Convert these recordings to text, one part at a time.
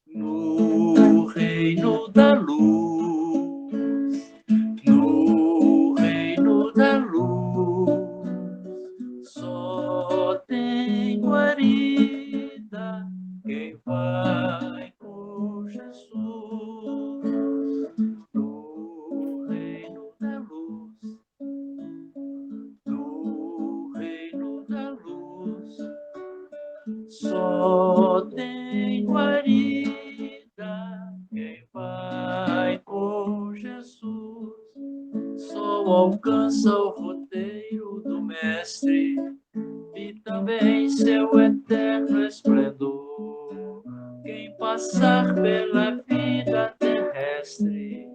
no reino da luz, no reino da luz, só tem guarida quem vai por Jesus. No reino da luz, no reino da luz, só tem guarida quem vai com Jesus. Só alcança o roteiro do Mestre e também seu eterno esplendor. Quem passar pela vida terrestre,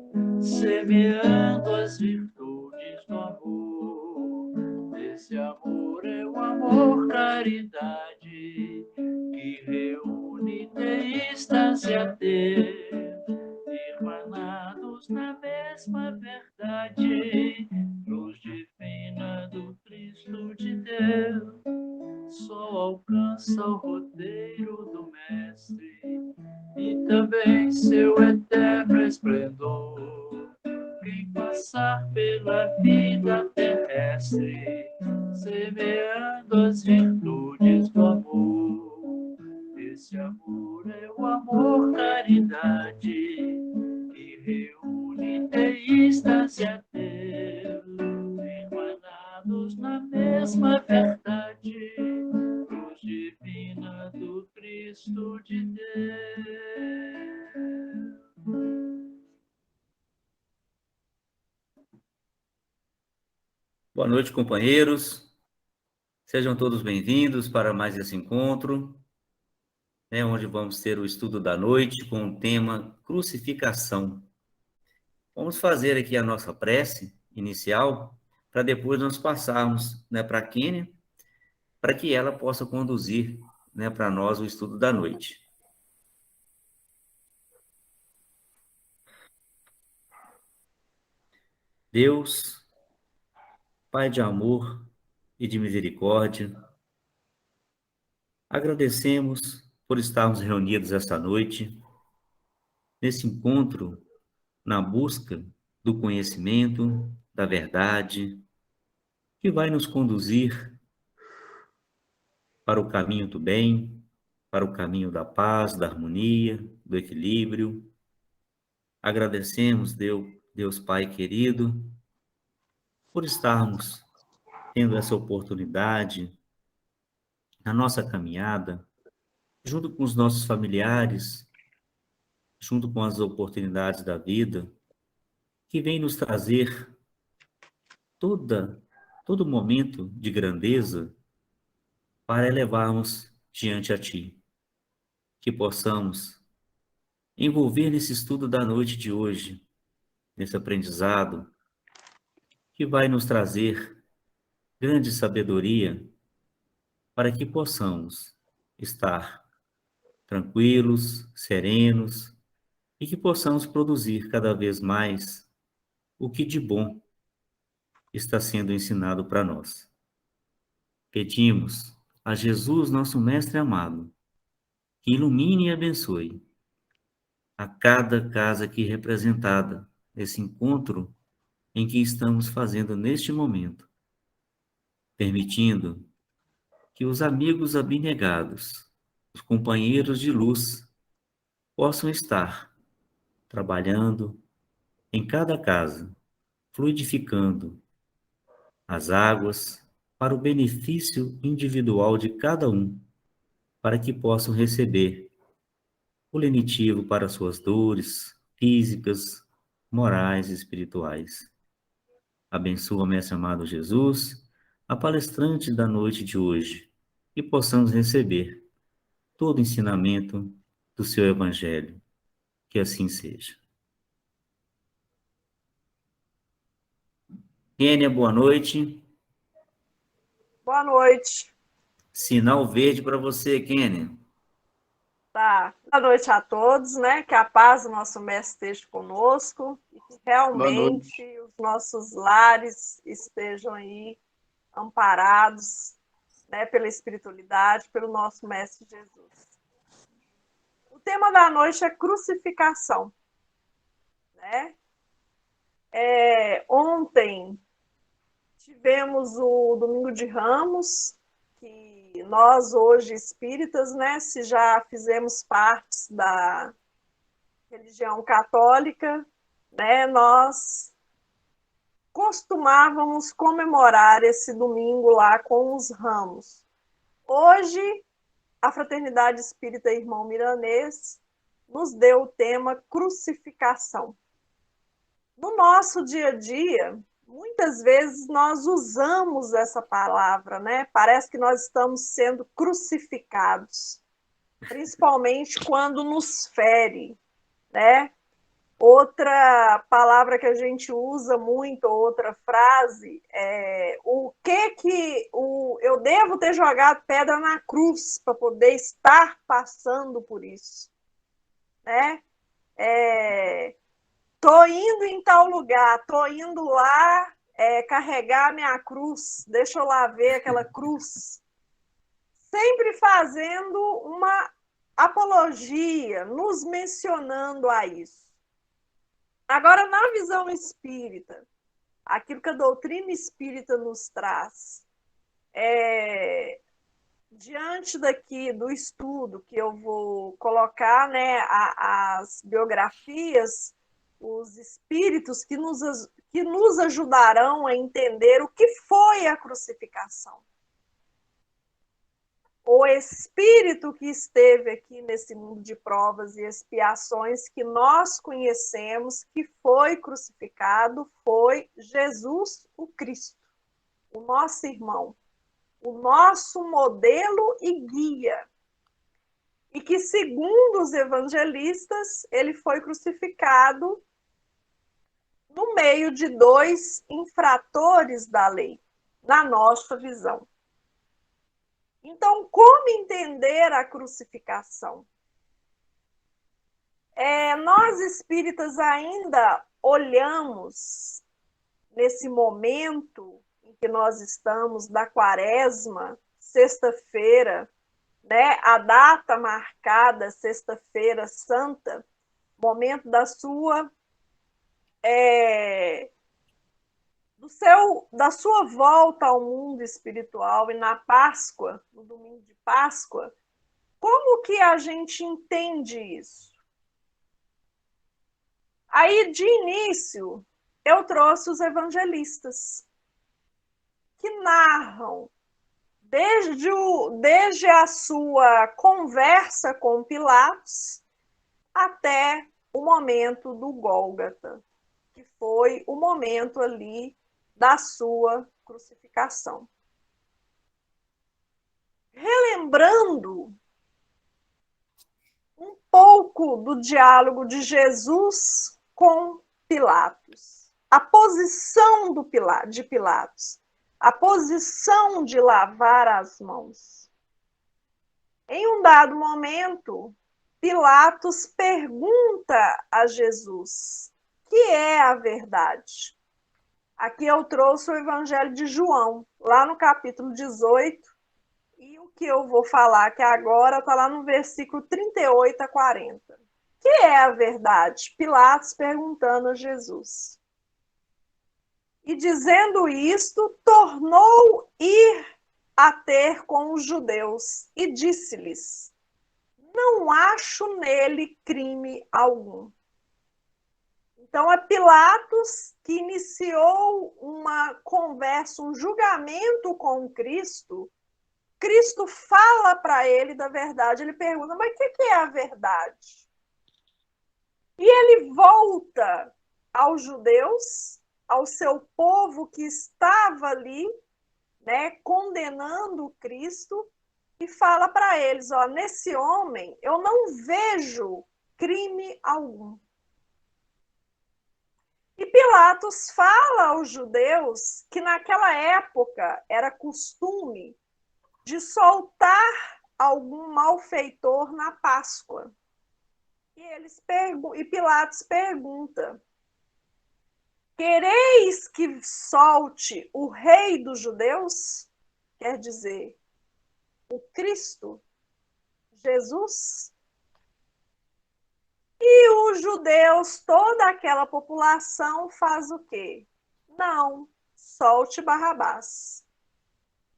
semeando as virtudes do amor. Esse amor é o amor caridade, que reúne teístas e ateus, irmanados na mesma verdade, luz divina do Cristo de Deus. Só alcança o roteiro do Mestre e também seu eterno esplendor. Quem passar pela vida terrestre, semeando as virtudes do amor. Esse amor é o amor caridade, que reúne teístas e ateus, irmanados na mesma verdade, luz divina do Cristo de Deus. Boa noite, companheiros. Sejam todos bem-vindos para mais esse encontro, onde vamos ter o estudo da noite com o tema crucificação. Vamos fazer aqui a nossa prece inicial, para depois nós passarmos para a Kênia, para que ela possa conduzir para nós o estudo da noite. Deus, Pai de amor e de misericórdia, agradecemos por estarmos reunidos esta noite, nesse encontro, na busca do conhecimento, da verdade, que vai nos conduzir para o caminho do bem, para o caminho da paz, da harmonia, do equilíbrio. Agradecemos, Deus Pai querido, por estarmos tendo essa oportunidade na nossa caminhada, junto com os nossos familiares, junto com as oportunidades da vida, que vem nos trazer todo momento de grandeza para elevarmos diante a Ti. Que possamos envolver nesse estudo da noite de hoje, nesse aprendizado, que vai nos trazer grande sabedoria para que possamos estar tranquilos, serenos e que possamos produzir cada vez mais o que de bom está sendo ensinado para nós. Pedimos a Jesus, nosso Mestre amado, que ilumine e abençoe a cada casa aqui representada nesse encontro em que estamos fazendo neste momento, permitindo que os amigos abnegados, os companheiros de luz, possam estar trabalhando em cada casa, fluidificando as águas para o benefício individual de cada um, para que possam receber o lenitivo para suas dores físicas, morais e espirituais. Abençoa, Mestre amado Jesus, a palestrante da noite de hoje, e possamos receber todo o ensinamento do seu Evangelho. Que assim seja. Kênia, boa noite. Boa noite. Sinal verde para você, Kênia. Tá. Boa noite a todos, né? Que a paz do nosso Mestre esteja conosco e que realmente os nossos lares estejam aí amparados, né, pela espiritualidade, pelo nosso Mestre Jesus. O tema da noite é crucificação, né? Ontem tivemos o Domingo de Ramos, que nós hoje espíritas, né, se já fizemos parte da religião católica, né, nós costumávamos comemorar esse domingo lá com os ramos. Hoje, a Fraternidade Espírita Irmão Milanês nos deu o tema crucificação. No nosso dia a dia, muitas vezes nós usamos essa palavra, né? Parece que nós estamos sendo crucificados, principalmente quando nos fere, né? Outra palavra que a gente usa muito, outra frase, é eu devo ter jogado pedra na cruz para poder estar passando por isso, né? Tô indo em tal lugar, tô indo lá carregar minha cruz, deixa eu lá ver aquela cruz. Sempre fazendo uma apologia, nos mencionando a isso. Agora, na visão espírita, aquilo que a doutrina espírita nos traz, diante daqui do estudo que eu vou colocar, né, as biografias, os espíritos que nos ajudarão a entender o que foi a crucificação. O espírito que esteve aqui nesse mundo de provas e expiações que nós conhecemos, que foi crucificado, foi Jesus o Cristo, o nosso irmão, o nosso modelo e guia. E que, segundo os evangelistas, ele foi crucificado no meio de dois infratores da lei, na nossa visão. Então, como entender a crucificação? Nós espíritas ainda olhamos nesse momento em que nós estamos da Quaresma, sexta-feira, né, a data marcada, Sexta-feira Santa, momento da sua da sua volta ao mundo espiritual, e na Páscoa, no domingo de Páscoa, como que a gente entende isso? Aí, de início, eu trouxe os evangelistas, que narram, desde a sua conversa com Pilatos até o momento do Gólgota, que foi o momento ali da sua crucificação. Relembrando um pouco do diálogo de Jesus com Pilatos, a posição de Pilatos, a posição de lavar as mãos. Em um dado momento, Pilatos pergunta a Jesus: que é a verdade? Aqui eu trouxe o Evangelho de João, lá no capítulo 18, e o que eu vou falar aqui agora está lá no versículo 38 a 40. Que é a verdade? Pilatos perguntando a Jesus. E dizendo isto, tornou ir a ter com os judeus e disse-lhes: não acho nele crime algum. Então, é Pilatos que iniciou uma conversa, um julgamento com Cristo. Cristo fala para ele da verdade. Ele pergunta: mas o que é a verdade? E ele volta aos judeus, ao seu povo que estava ali, né, condenando Cristo, e fala para eles: ó, nesse homem eu não vejo crime algum. E Pilatos fala aos judeus que naquela época era costume de soltar algum malfeitor na Páscoa. E Pilatos pergunta: quereis que solte o rei dos judeus? Quer dizer, o Cristo, Jesus? E os judeus, toda aquela população faz o quê? Não, solte Barrabás.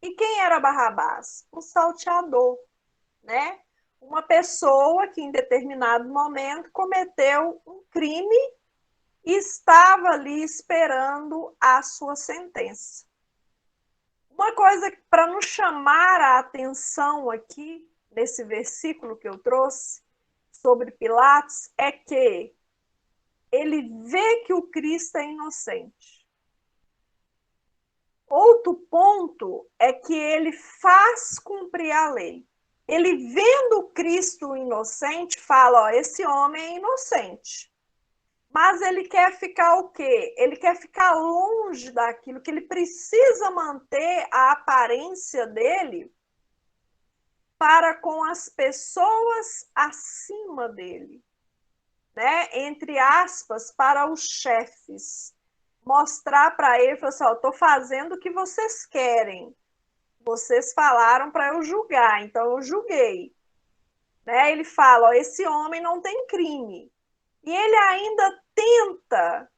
E quem era Barrabás? O salteador, né? Uma pessoa que em determinado momento cometeu um crime e estava ali esperando a sua sentença. Uma coisa para nos chamar a atenção aqui, nesse versículo que eu trouxe, sobre Pilatos, é que ele vê que o Cristo é inocente. Outro ponto é que ele faz cumprir a lei. Ele vendo o Cristo inocente, fala, ó, esse homem é inocente. Mas ele quer ficar o quê? Ele quer ficar longe daquilo, que ele precisa manter a aparência dele para com as pessoas acima dele, né? Entre aspas, para os chefes. Mostrar para ele, falar assim, ó, estou fazendo o que vocês querem. Vocês falaram para eu julgar, então eu julguei. Né? Ele fala, ó, esse homem não tem crime. E ele ainda tenta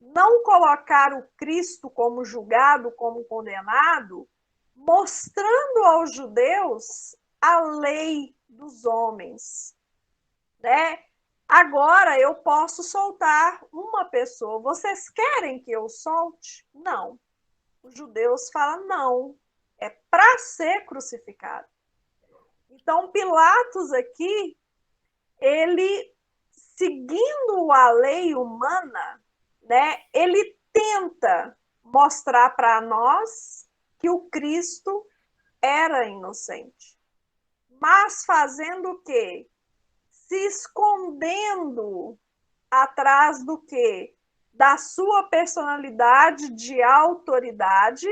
não colocar o Cristo como julgado, como condenado, mostrando aos judeus a lei dos homens. Né? Agora eu posso soltar uma pessoa. Vocês querem que eu solte? Não. Os judeus falam, não. É para ser crucificado. Então, Pilatos aqui, ele, seguindo a lei humana, né, ele tenta mostrar para nós que o Cristo era inocente. Mas fazendo o quê? Se escondendo atrás do quê? Da sua personalidade de autoridade,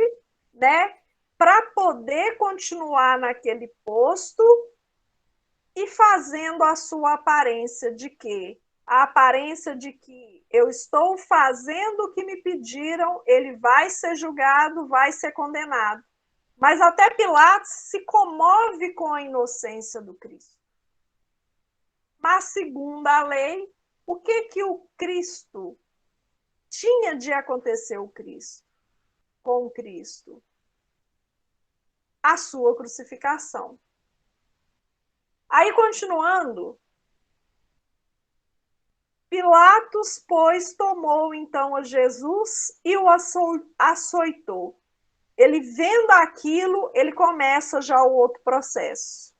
né? Para poder continuar naquele posto e fazendo a sua aparência de quê? A aparência de que eu estou fazendo o que me pediram, ele vai ser julgado, vai ser condenado. Mas até Pilatos se comove com a inocência do Cristo. Mas, segundo a lei, o que o Cristo tinha de acontecer com Cristo? A sua crucificação. Aí, continuando, Pilatos, pois, tomou então a Jesus e o açoitou. Ele vendo aquilo, ele começa já o outro processo.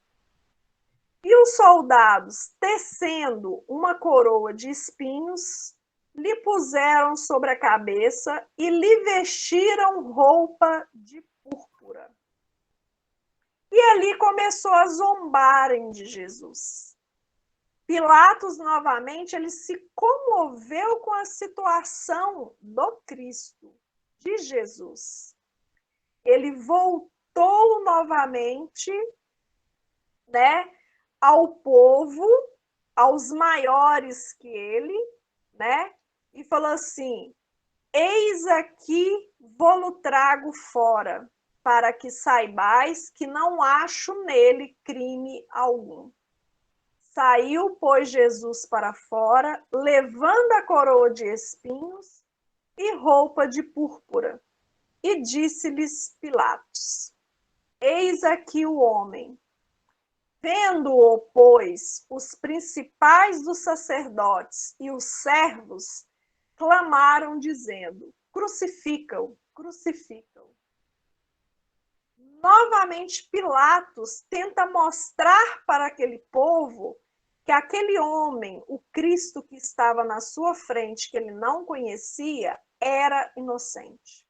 E os soldados, tecendo uma coroa de espinhos, lhe puseram sobre a cabeça e lhe vestiram roupa de púrpura. E ali começou a zombarem de Jesus. Pilatos, novamente, ele se comoveu com a situação do Cristo, de Jesus. Ele voltou novamente, né, ao povo, aos maiores que ele, né, e falou assim, eis aqui vou-lo trago fora, para que saibais que não acho nele crime algum. Saiu, pois, Jesus para fora, levando a coroa de espinhos e roupa de púrpura. E disse-lhes Pilatos, eis aqui o homem. Vendo-o, pois, os principais dos sacerdotes e os servos clamaram, dizendo, crucifica-o, crucifica-o. Novamente, Pilatos tenta mostrar para aquele povo que aquele homem, o Cristo que estava na sua frente, que ele não conhecia, era inocente.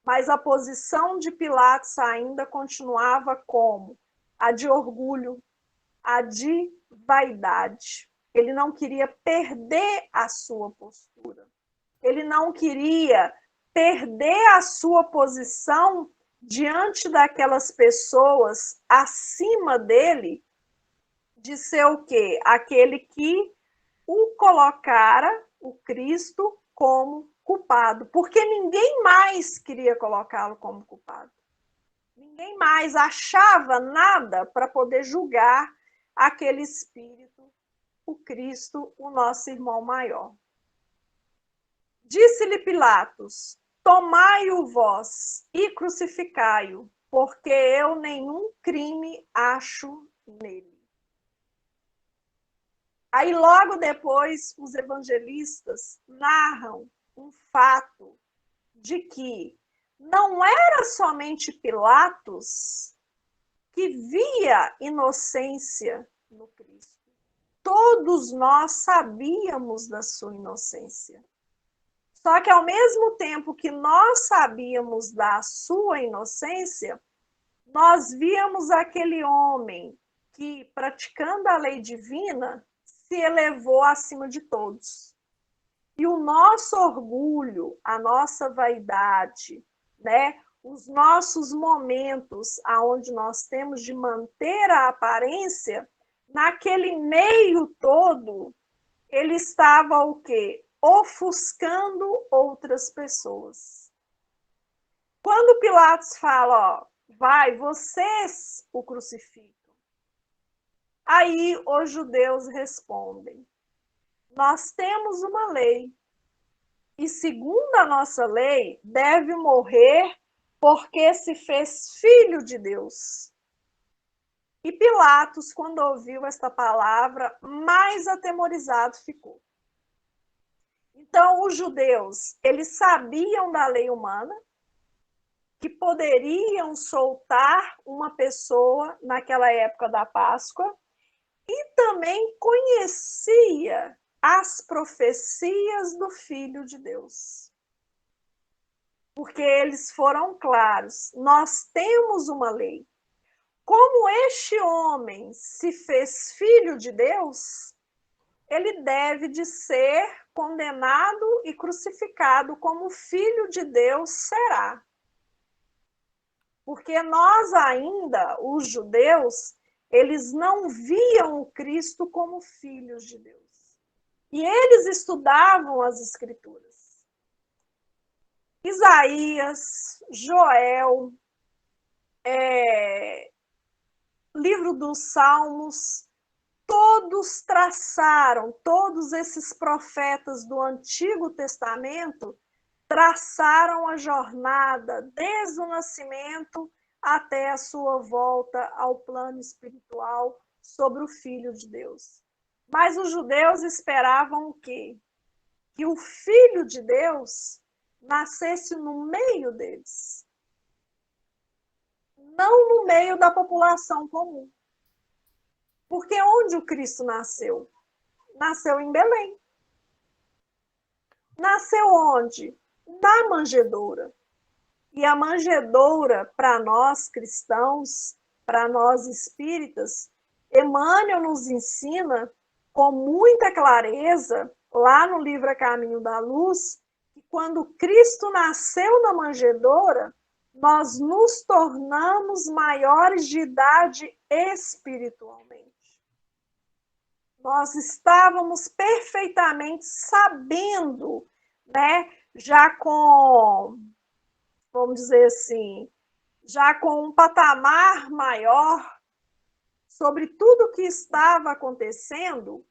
Mas a posição de Pilatos ainda continuava como a de orgulho, a de vaidade. Ele não queria perder a sua postura. Ele não queria perder a sua posição diante daquelas pessoas acima dele, de ser o quê? Aquele que o colocara, o Cristo, como culpado. Porque ninguém mais queria colocá-lo como culpado. Ninguém mais achava nada para poder julgar aquele espírito o Cristo, o nosso irmão maior. Disse-lhe Pilatos: tomai-o vós e crucificai-o, porque eu nenhum crime acho nele. Aí, logo depois, os evangelistas narram um fato de que não era somente Pilatos que via inocência no Cristo. Todos nós sabíamos da sua inocência. Só que, ao mesmo tempo que nós sabíamos da sua inocência, nós víamos aquele homem que, praticando a lei divina, se elevou acima de todos. E o nosso orgulho, a nossa vaidade, né, os nossos momentos aonde nós temos de manter a aparência, naquele meio todo, ele estava o quê? Ofuscando outras pessoas. Quando Pilatos fala, ó, vai, vocês o crucificam. Aí os judeus respondem: nós temos uma lei, e segundo a nossa lei, deve morrer porque se fez filho de Deus. E Pilatos, quando ouviu esta palavra, mais atemorizado ficou. Então, os judeus, eles sabiam da lei humana, que poderiam soltar uma pessoa naquela época da Páscoa, e também conhecia as profecias do Filho de Deus. Porque eles foram claros, nós temos uma lei. Como este homem se fez filho de Deus, ele deve de ser condenado e crucificado como filho de Deus será. Porque nós ainda, os judeus, eles não viam o Cristo como filhos de Deus. E eles estudavam as Escrituras. Isaías, Joel, livro dos Salmos, todos traçaram, todos esses profetas do Antigo Testamento traçaram a jornada desde o nascimento até a sua volta ao plano espiritual sobre o Filho de Deus. Mas os judeus esperavam o quê? Que o Filho de Deus nascesse no meio deles. Não no meio da população comum. Porque onde o Cristo nasceu? Nasceu em Belém. Nasceu onde? Na manjedoura. E a manjedoura, para nós cristãos, para nós espíritas, Emmanuel nos ensina com muita clareza, lá no livro A Caminho da Luz, que quando Cristo nasceu na manjedoura, nós nos tornamos maiores de idade espiritualmente. Nós estávamos perfeitamente sabendo, né, já com, vamos dizer assim, já com um patamar maior sobre tudo o que estava acontecendo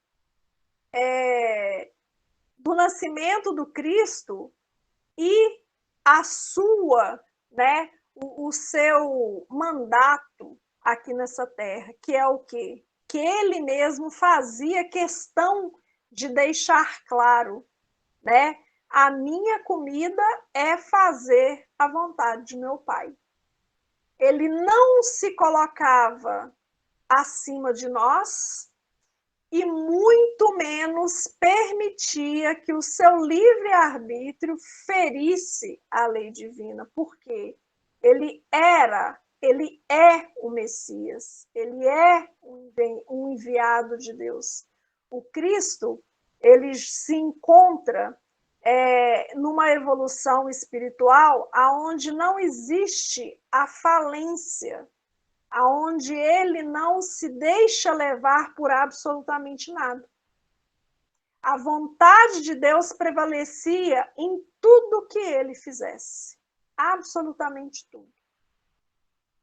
do nascimento do Cristo e a sua, né, o seu mandato aqui nessa terra, que é o quê? Que ele mesmo fazia questão de deixar claro, né? A minha comida é fazer a vontade de meu Pai. Ele não se colocava acima de nós e muito menos permitia que o seu livre-arbítrio ferisse a lei divina, porque ele é o Messias, ele é um enviado de Deus. O Cristo, ele se encontra numa evolução espiritual aonde não existe a falência, aonde ele não se deixa levar por absolutamente nada. A vontade de Deus prevalecia em tudo que ele fizesse, absolutamente tudo.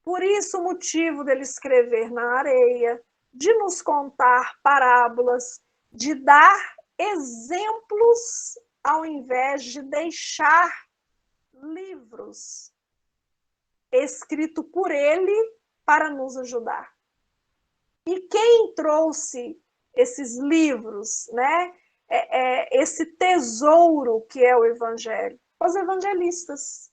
Por isso o motivo dele escrever na areia, de nos contar parábolas, de dar exemplos ao invés de deixar livros escritos por ele para nos ajudar. E quem trouxe esses livros, né? Esse tesouro que é o Evangelho? Os evangelistas,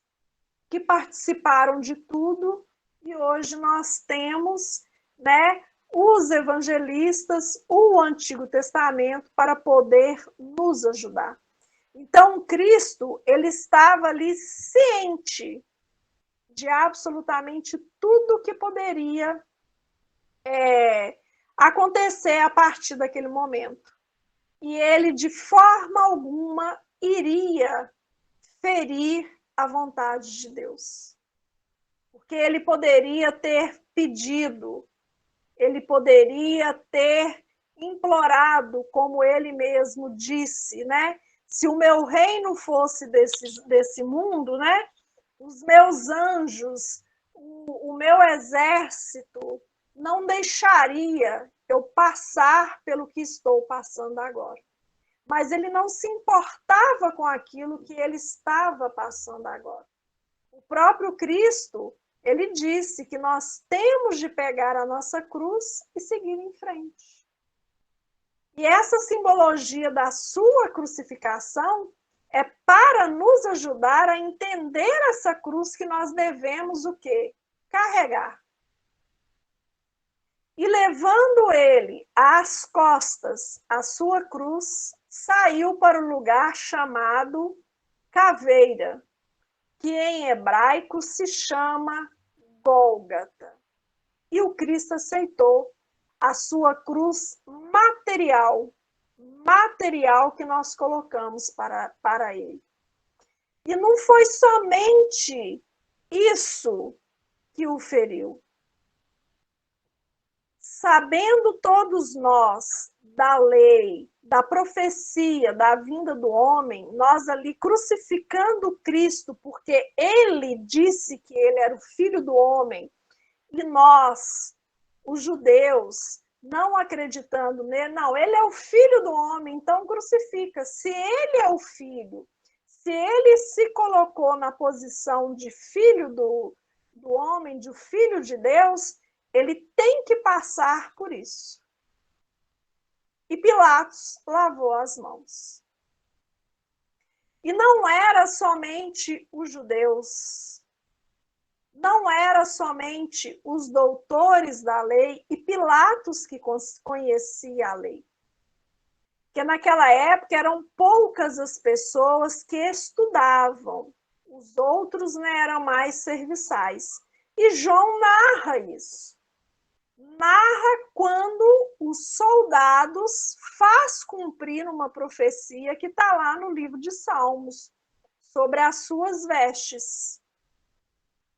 que participaram de tudo, e hoje nós temos, né, os evangelistas, o Antigo Testamento, para poder nos ajudar. Então, Cristo, ele estava ali ciente de absolutamente tudo que poderia acontecer a partir daquele momento. E ele, de forma alguma, iria ferir a vontade de Deus. Porque ele poderia ter pedido, ele poderia ter implorado, como ele mesmo disse, né? Se o meu reino fosse desse mundo, né? Os meus anjos, o meu exército não deixaria eu passar pelo que estou passando agora. Mas ele não se importava com aquilo que ele estava passando agora. O próprio Cristo, ele disse que nós temos de pegar a nossa cruz e seguir em frente. E essa simbologia da sua crucificação é para nos ajudar a entender essa cruz que nós devemos o quê? Carregar. E levando ele às costas a sua cruz, saiu para o lugar chamado Caveira, que em hebraico se chama Gólgata. E o Cristo aceitou a sua cruz material que nós colocamos para ele. E não foi somente isso que o feriu. Sabendo todos nós da lei, da profecia, da vinda do homem, nós ali crucificando Cristo, porque ele disse que ele era o filho do homem, e nós, os judeus, não acreditando nele, não, ele é o filho do homem, então crucifica. Se ele é o filho, se ele se colocou na posição de filho do homem, de filho de Deus, ele tem que passar por isso. E Pilatos lavou as mãos. E não era somente os judeus, não era somente os doutores da lei e Pilatos que conhecia a lei. Porque naquela época eram poucas as pessoas que estudavam, os outros, né, eram mais serviçais. E João narra isso. Narra quando os soldados faz cumprir uma profecia que está lá no livro de Salmos, sobre as suas vestes.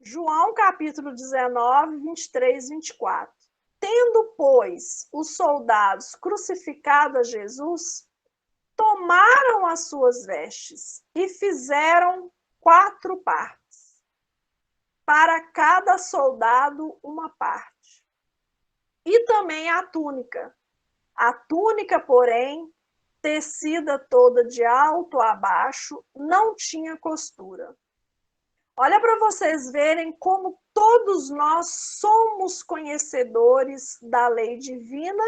João capítulo 19, 23, 24. Tendo, pois, os soldados crucificado a Jesus, tomaram as suas vestes e fizeram 4 partes, para cada soldado uma parte. E também a túnica. A túnica, porém, tecida toda de alto a baixo, não tinha costura. Olha para vocês verem como todos nós somos conhecedores da lei divina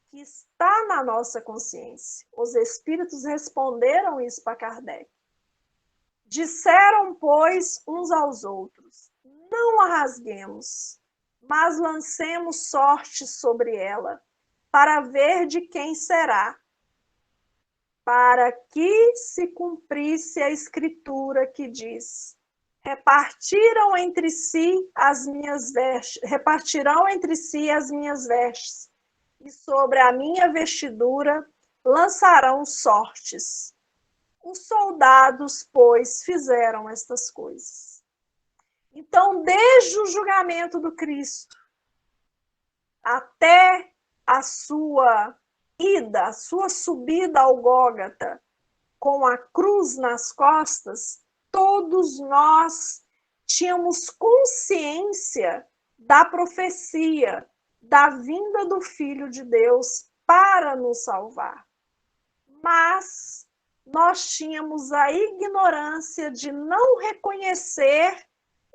que está na nossa consciência. Os espíritos responderam isso para Kardec. Disseram, pois, uns aos outros, não a rasguemos, mas lancemos sorte sobre ela, para ver de quem será, para que se cumprisse a escritura que diz: repartirão entre si as minhas vestes, e sobre a minha vestidura lançarão sortes. Os soldados, pois, fizeram estas coisas. Então, desde o julgamento do Cristo até a sua ida, a sua subida ao Gólgata, com a cruz nas costas, todos nós tínhamos consciência da profecia, da vinda do Filho de Deus para nos salvar. mas nós tínhamos a ignorância de não reconhecer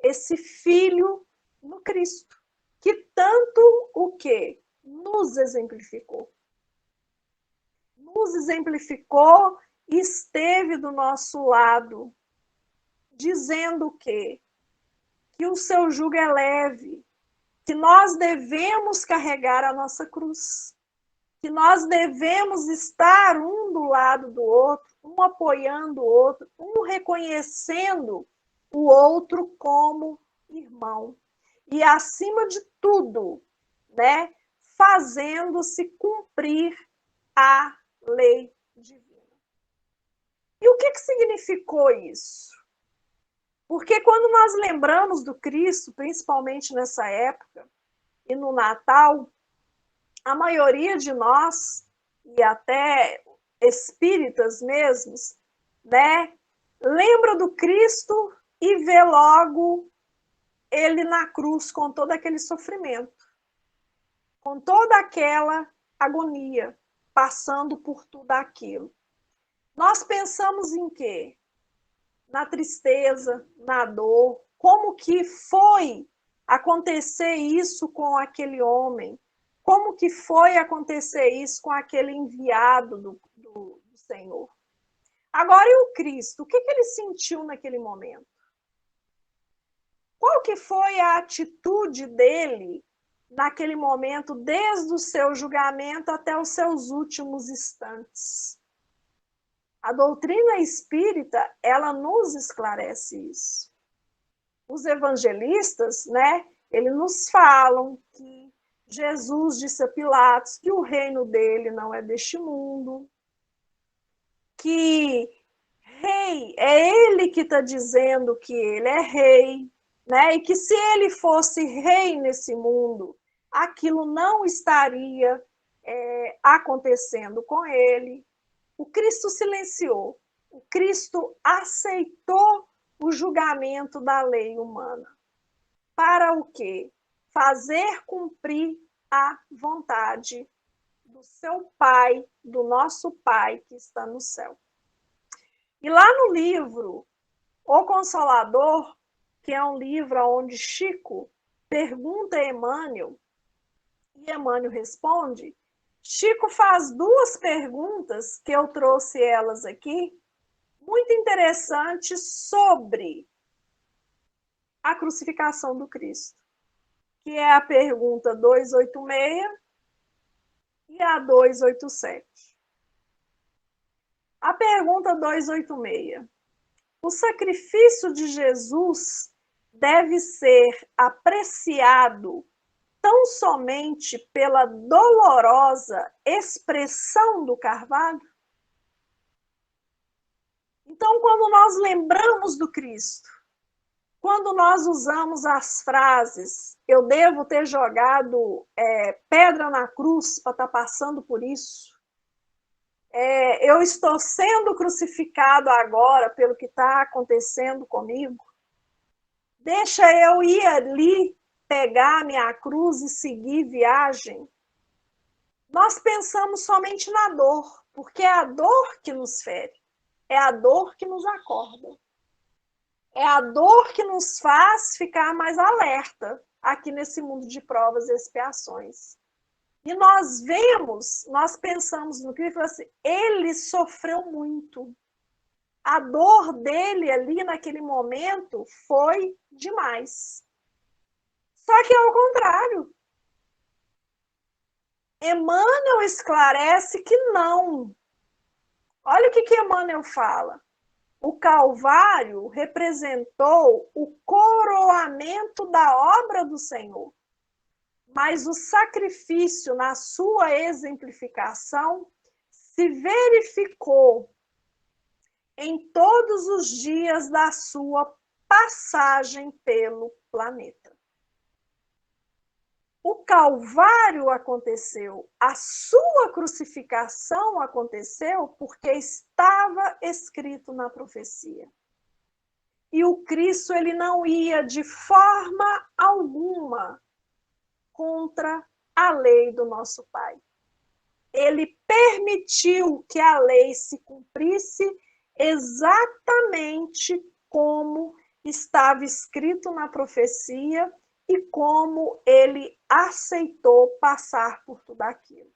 esse Filho no Cristo, que tanto o quê? Nos exemplificou. Nos exemplificou e esteve do nosso lado, dizendo o quê? Que o seu jugo é leve, que nós devemos carregar a nossa cruz, que nós devemos estar um do lado do outro, um apoiando o outro, um reconhecendo o outro como irmão. E, acima de tudo, né, fazendo-se cumprir a lei divina. E o que significou isso? Porque quando nós lembramos do Cristo, principalmente nessa época, e no Natal, a maioria de nós, e até espíritas mesmos, né, lembra do Cristo e vê logo ele na cruz com todo aquele sofrimento, com toda aquela agonia, passando por tudo aquilo. Nós pensamos em quê? Na tristeza, na dor, como que foi acontecer isso com aquele homem, como que foi acontecer isso com aquele enviado do Senhor. Agora, e o Cristo? O que ele sentiu naquele momento? Qual que foi a atitude dele naquele momento, desde o seu julgamento até os seus últimos instantes? A doutrina espírita, ela nos esclarece isso. Os evangelistas, né, eles nos falam que Jesus disse a Pilatos que o reino dele não é deste mundo, que rei é ele que está dizendo que ele é rei, né, e que se ele fosse rei nesse mundo, aquilo não estaria acontecendo com ele. O Cristo silenciou, o Cristo aceitou o julgamento da lei humana. Para o quê? Fazer cumprir a vontade do seu Pai, do nosso Pai que está no céu. E lá no livro O Consolador, que é um livro onde Chico pergunta a Emmanuel, e Emmanuel responde, Chico faz duas perguntas, que eu trouxe elas aqui, muito interessantes sobre a crucificação do Cristo, que é a pergunta 286 e a 287. A pergunta 286. O sacrifício de Jesus deve ser apreciado tão somente pela dolorosa expressão do carvalho? Então, quando nós lembramos do Cristo, quando nós usamos as frases, eu devo ter jogado pedra na cruz para estar passando por isso, eu estou sendo crucificado agora pelo que está acontecendo comigo, deixa eu ir ali, pegar minha cruz e seguir viagem. Nós pensamos somente na dor, porque é a dor que nos fere, é a dor que nos acorda. É a dor que nos faz ficar mais alerta aqui nesse mundo de provas e expiações. E nós pensamos no Cristo, assim, ele sofreu muito. A dor dele ali naquele momento foi demais. Só que ao contrário. Emmanuel esclarece que não. Olha o que Emmanuel fala. O Calvário representou o coroamento da obra do Senhor, mas o sacrifício, na sua exemplificação, se verificou em todos os dias da sua passagem pelo planeta. O Calvário aconteceu, a sua crucificação aconteceu porque estava escrito na profecia. E o Cristo, ele não ia de forma alguma contra a lei do nosso Pai. ele permitiu que a lei se cumprisse exatamente como estava escrito na profecia e como ele aceitou passar por tudo aquilo.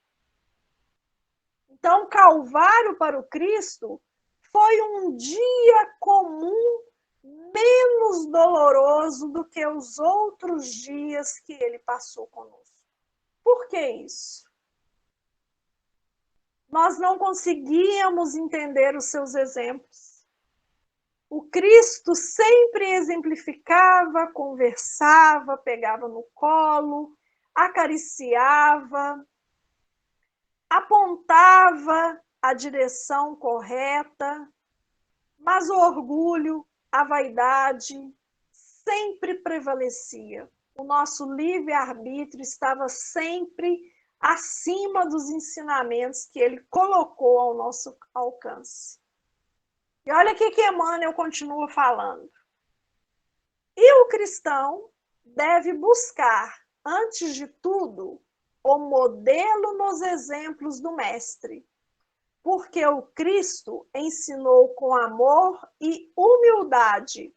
Então, Calvário para o Cristo foi um dia comum menos doloroso do que os outros dias que ele passou conosco. Por que isso? Nós não conseguíamos entender os seus exemplos. O Cristo sempre exemplificava, conversava, pegava no colo, acariciava, apontava a direção correta, mas o orgulho, a vaidade sempre prevalecia. O nosso livre-arbítrio estava sempre acima dos ensinamentos que ele colocou ao nosso alcance. E olha o que Emmanuel continua falando. E o cristão deve buscar, antes de tudo, o modelo nos exemplos do Mestre, porque o Cristo ensinou com amor e humildade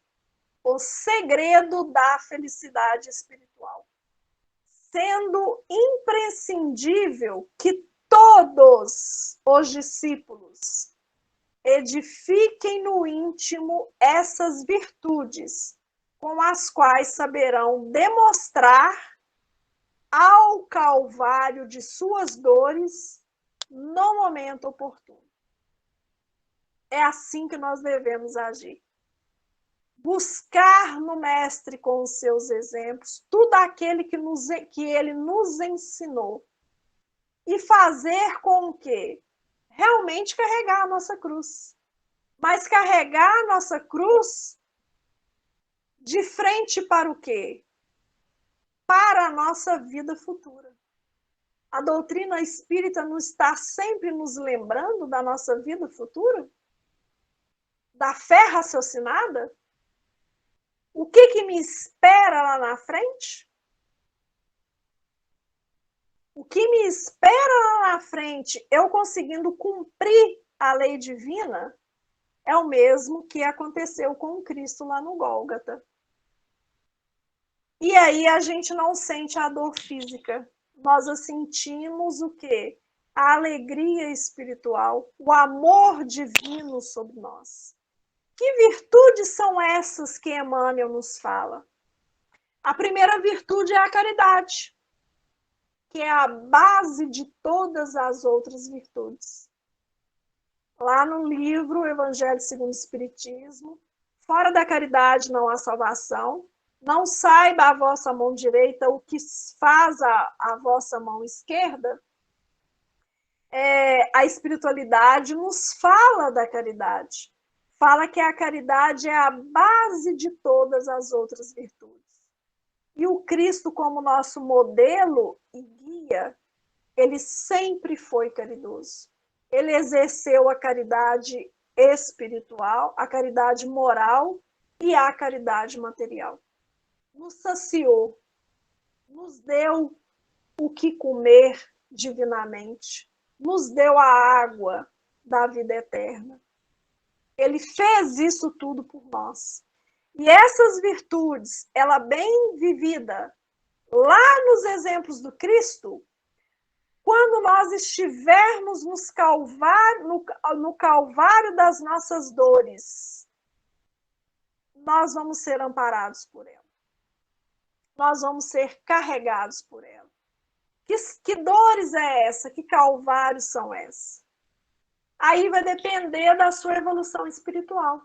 o segredo da felicidade espiritual, sendo imprescindível que todos os discípulos edifiquem no íntimo essas virtudes, com as quais saberão demonstrar ao calvário de suas dores no momento oportuno. É assim que nós devemos agir. Buscar no Mestre com os seus exemplos tudo aquele que ele nos ensinou e fazer com que realmente carregar a nossa cruz. Mas carregar a nossa cruz de frente para o quê? Para a nossa vida futura. A doutrina espírita não está sempre nos lembrando da nossa vida futura? Da fé raciocinada? O que me espera lá na frente? O que me espera lá na frente, eu conseguindo cumprir a lei divina, é o mesmo que aconteceu com Cristo lá no Gólgota. E aí a gente não sente a dor física. Nós sentimos o quê? A alegria espiritual, o amor divino sobre nós. Que virtudes são essas que Emmanuel nos fala? A primeira virtude é a caridade, que é a base de todas as outras virtudes. Lá no livro Evangelho segundo o Espiritismo, fora da caridade não há salvação, não saiba a vossa mão direita o que faz a vossa mão esquerda, a espiritualidade nos fala da caridade. Fala que a caridade é a base de todas as outras virtudes. E o Cristo, como nosso modelo e guia, ele sempre foi caridoso. Ele exerceu a caridade espiritual, a caridade moral e a caridade material. Nos saciou, nos deu o que comer divinamente, nos deu a água da vida eterna. Ele fez isso tudo por nós. E essas virtudes, ela bem vivida lá nos exemplos do Cristo, quando nós estivermos no calvário das nossas dores, nós vamos ser amparados por ela. Nós vamos ser carregados por ela. Que dores é essa? Que calvários são esses? Aí vai depender da sua evolução espiritual.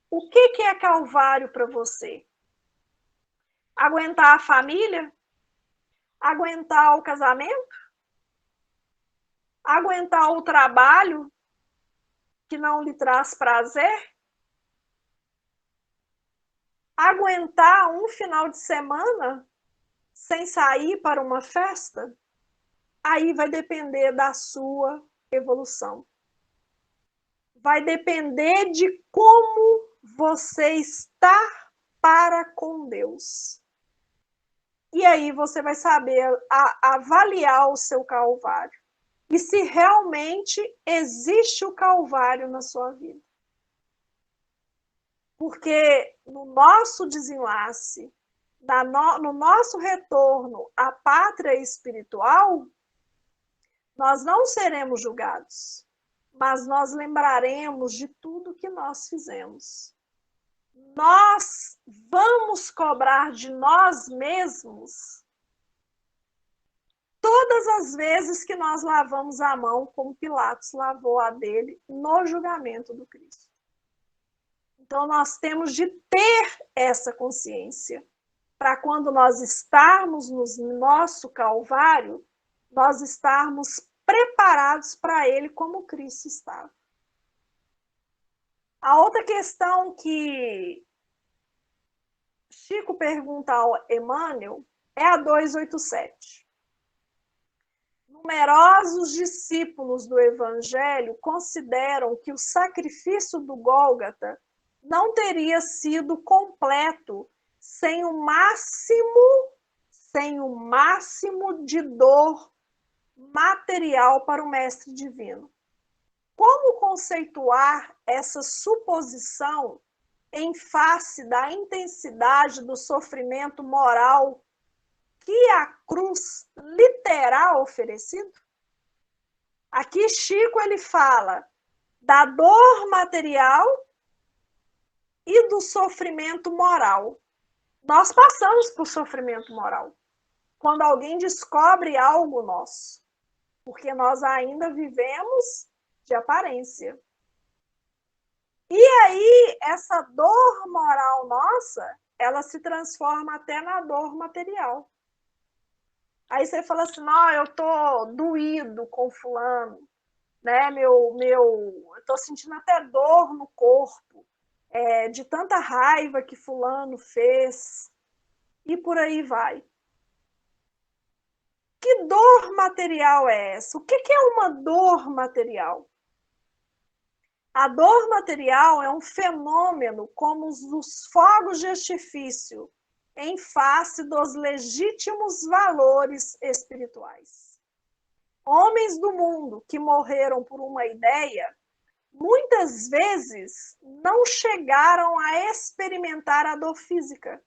O que é calvário para você? Aguentar a família? Aguentar o casamento? Aguentar o trabalho que não lhe traz prazer? Aguentar um final de semana sem sair para uma festa? Aí vai depender da sua evolução. Vai depender de como você está para com Deus. E aí você vai saber avaliar o seu calvário. e se realmente existe o Calvário na sua vida. Porque no nosso desenlace, no nosso retorno à pátria espiritual, nós não seremos julgados, mas nós lembraremos de tudo que nós fizemos. Nós vamos cobrar de nós mesmos todas as vezes que nós lavamos a mão, como Pilatos lavou a dele no julgamento do Cristo. Então, nós temos de ter essa consciência, para quando nós estarmos no nosso Calvário, nós estarmos preparados para ele como Cristo estava. A outra questão que Chico pergunta ao Emmanuel é a 287. Numerosos discípulos do Evangelho consideram que o sacrifício do Gólgota não teria sido completo sem o máximo de dor material para o Mestre Divino. Como conceituar essa suposição em face da intensidade do sofrimento moral que a cruz literal oferecido? Aqui Chico ele fala da dor material e do sofrimento moral. Nós passamos por sofrimento moral quando alguém descobre algo nosso, porque nós ainda vivemos de aparência. E aí, essa dor moral nossa, ela se transforma até na dor material. Aí você fala assim, não, eu tô doído com fulano, né? Eu tô sentindo até dor no corpo, de tanta raiva que fulano fez, e por aí vai. Que dor material é essa? O que é uma dor material? A dor material é um fenômeno como os fogos de artifício em face dos legítimos valores espirituais. Homens do mundo que morreram por uma ideia, muitas vezes não chegaram a experimentar a dor física,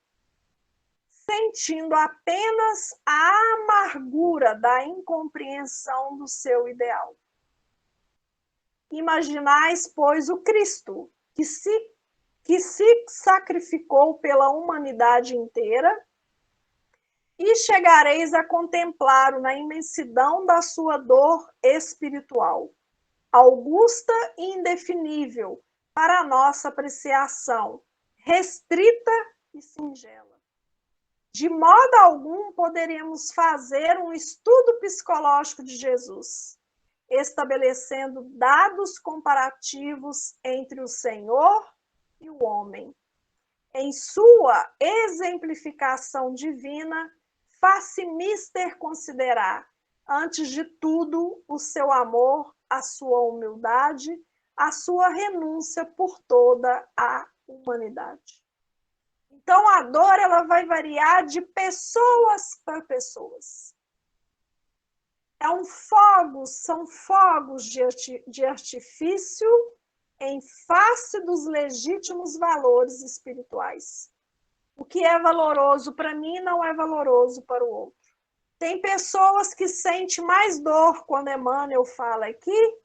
sentindo apenas a amargura da incompreensão do seu ideal. Imaginais, pois, o Cristo, que se sacrificou pela humanidade inteira, e chegareis a contemplá-lo na imensidão da sua dor espiritual, augusta e indefinível para a nossa apreciação, restrita e singela. De modo algum poderíamos fazer um estudo psicológico de Jesus, estabelecendo dados comparativos entre o Senhor e o homem. Em sua exemplificação divina, faz-se mister considerar, antes de tudo, o seu amor, a sua humildade, a sua renúncia por toda a humanidade. Então, a dor ela vai variar de pessoas para pessoas. São fogos de artifício em face dos legítimos valores espirituais. O que é valoroso para mim não é valoroso para o outro. Tem pessoas que sentem mais dor quando Emmanuel fala aqui,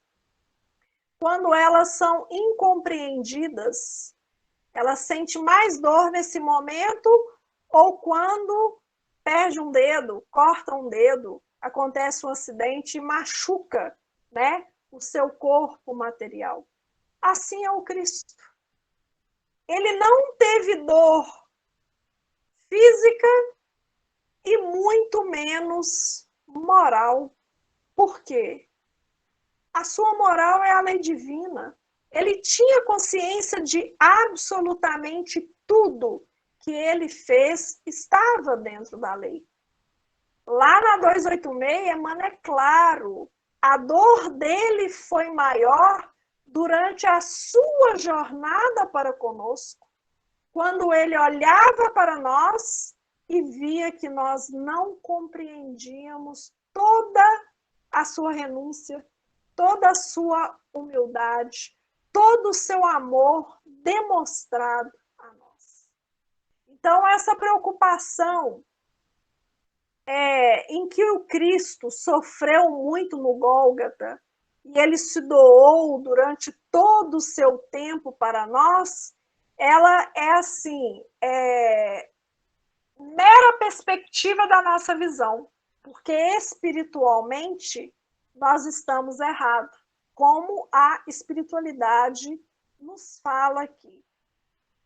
quando elas são incompreendidas. Elas sentem mais dor nesse momento ou quando perde um dedo, corta um dedo, acontece um acidente e machuca, né, o seu corpo material. Assim é o Cristo. Ele não teve dor física e muito menos moral. Por quê? A sua moral é a lei divina. Ele tinha consciência de absolutamente tudo que ele fez estava dentro da lei. Lá na 286, Emmanuel é claro, a dor dele foi maior durante a sua jornada para conosco, quando ele olhava para nós e via que nós não compreendíamos toda a a sua renúncia, toda a sua humildade, todo o seu amor demonstrado a nós. Então, essa preocupação em que o Cristo sofreu muito no Gólgota, e ele se doou durante todo o seu tempo para nós, ela é assim, mera perspectiva da nossa visão, porque espiritualmente nós estamos errados, como a espiritualidade nos fala aqui.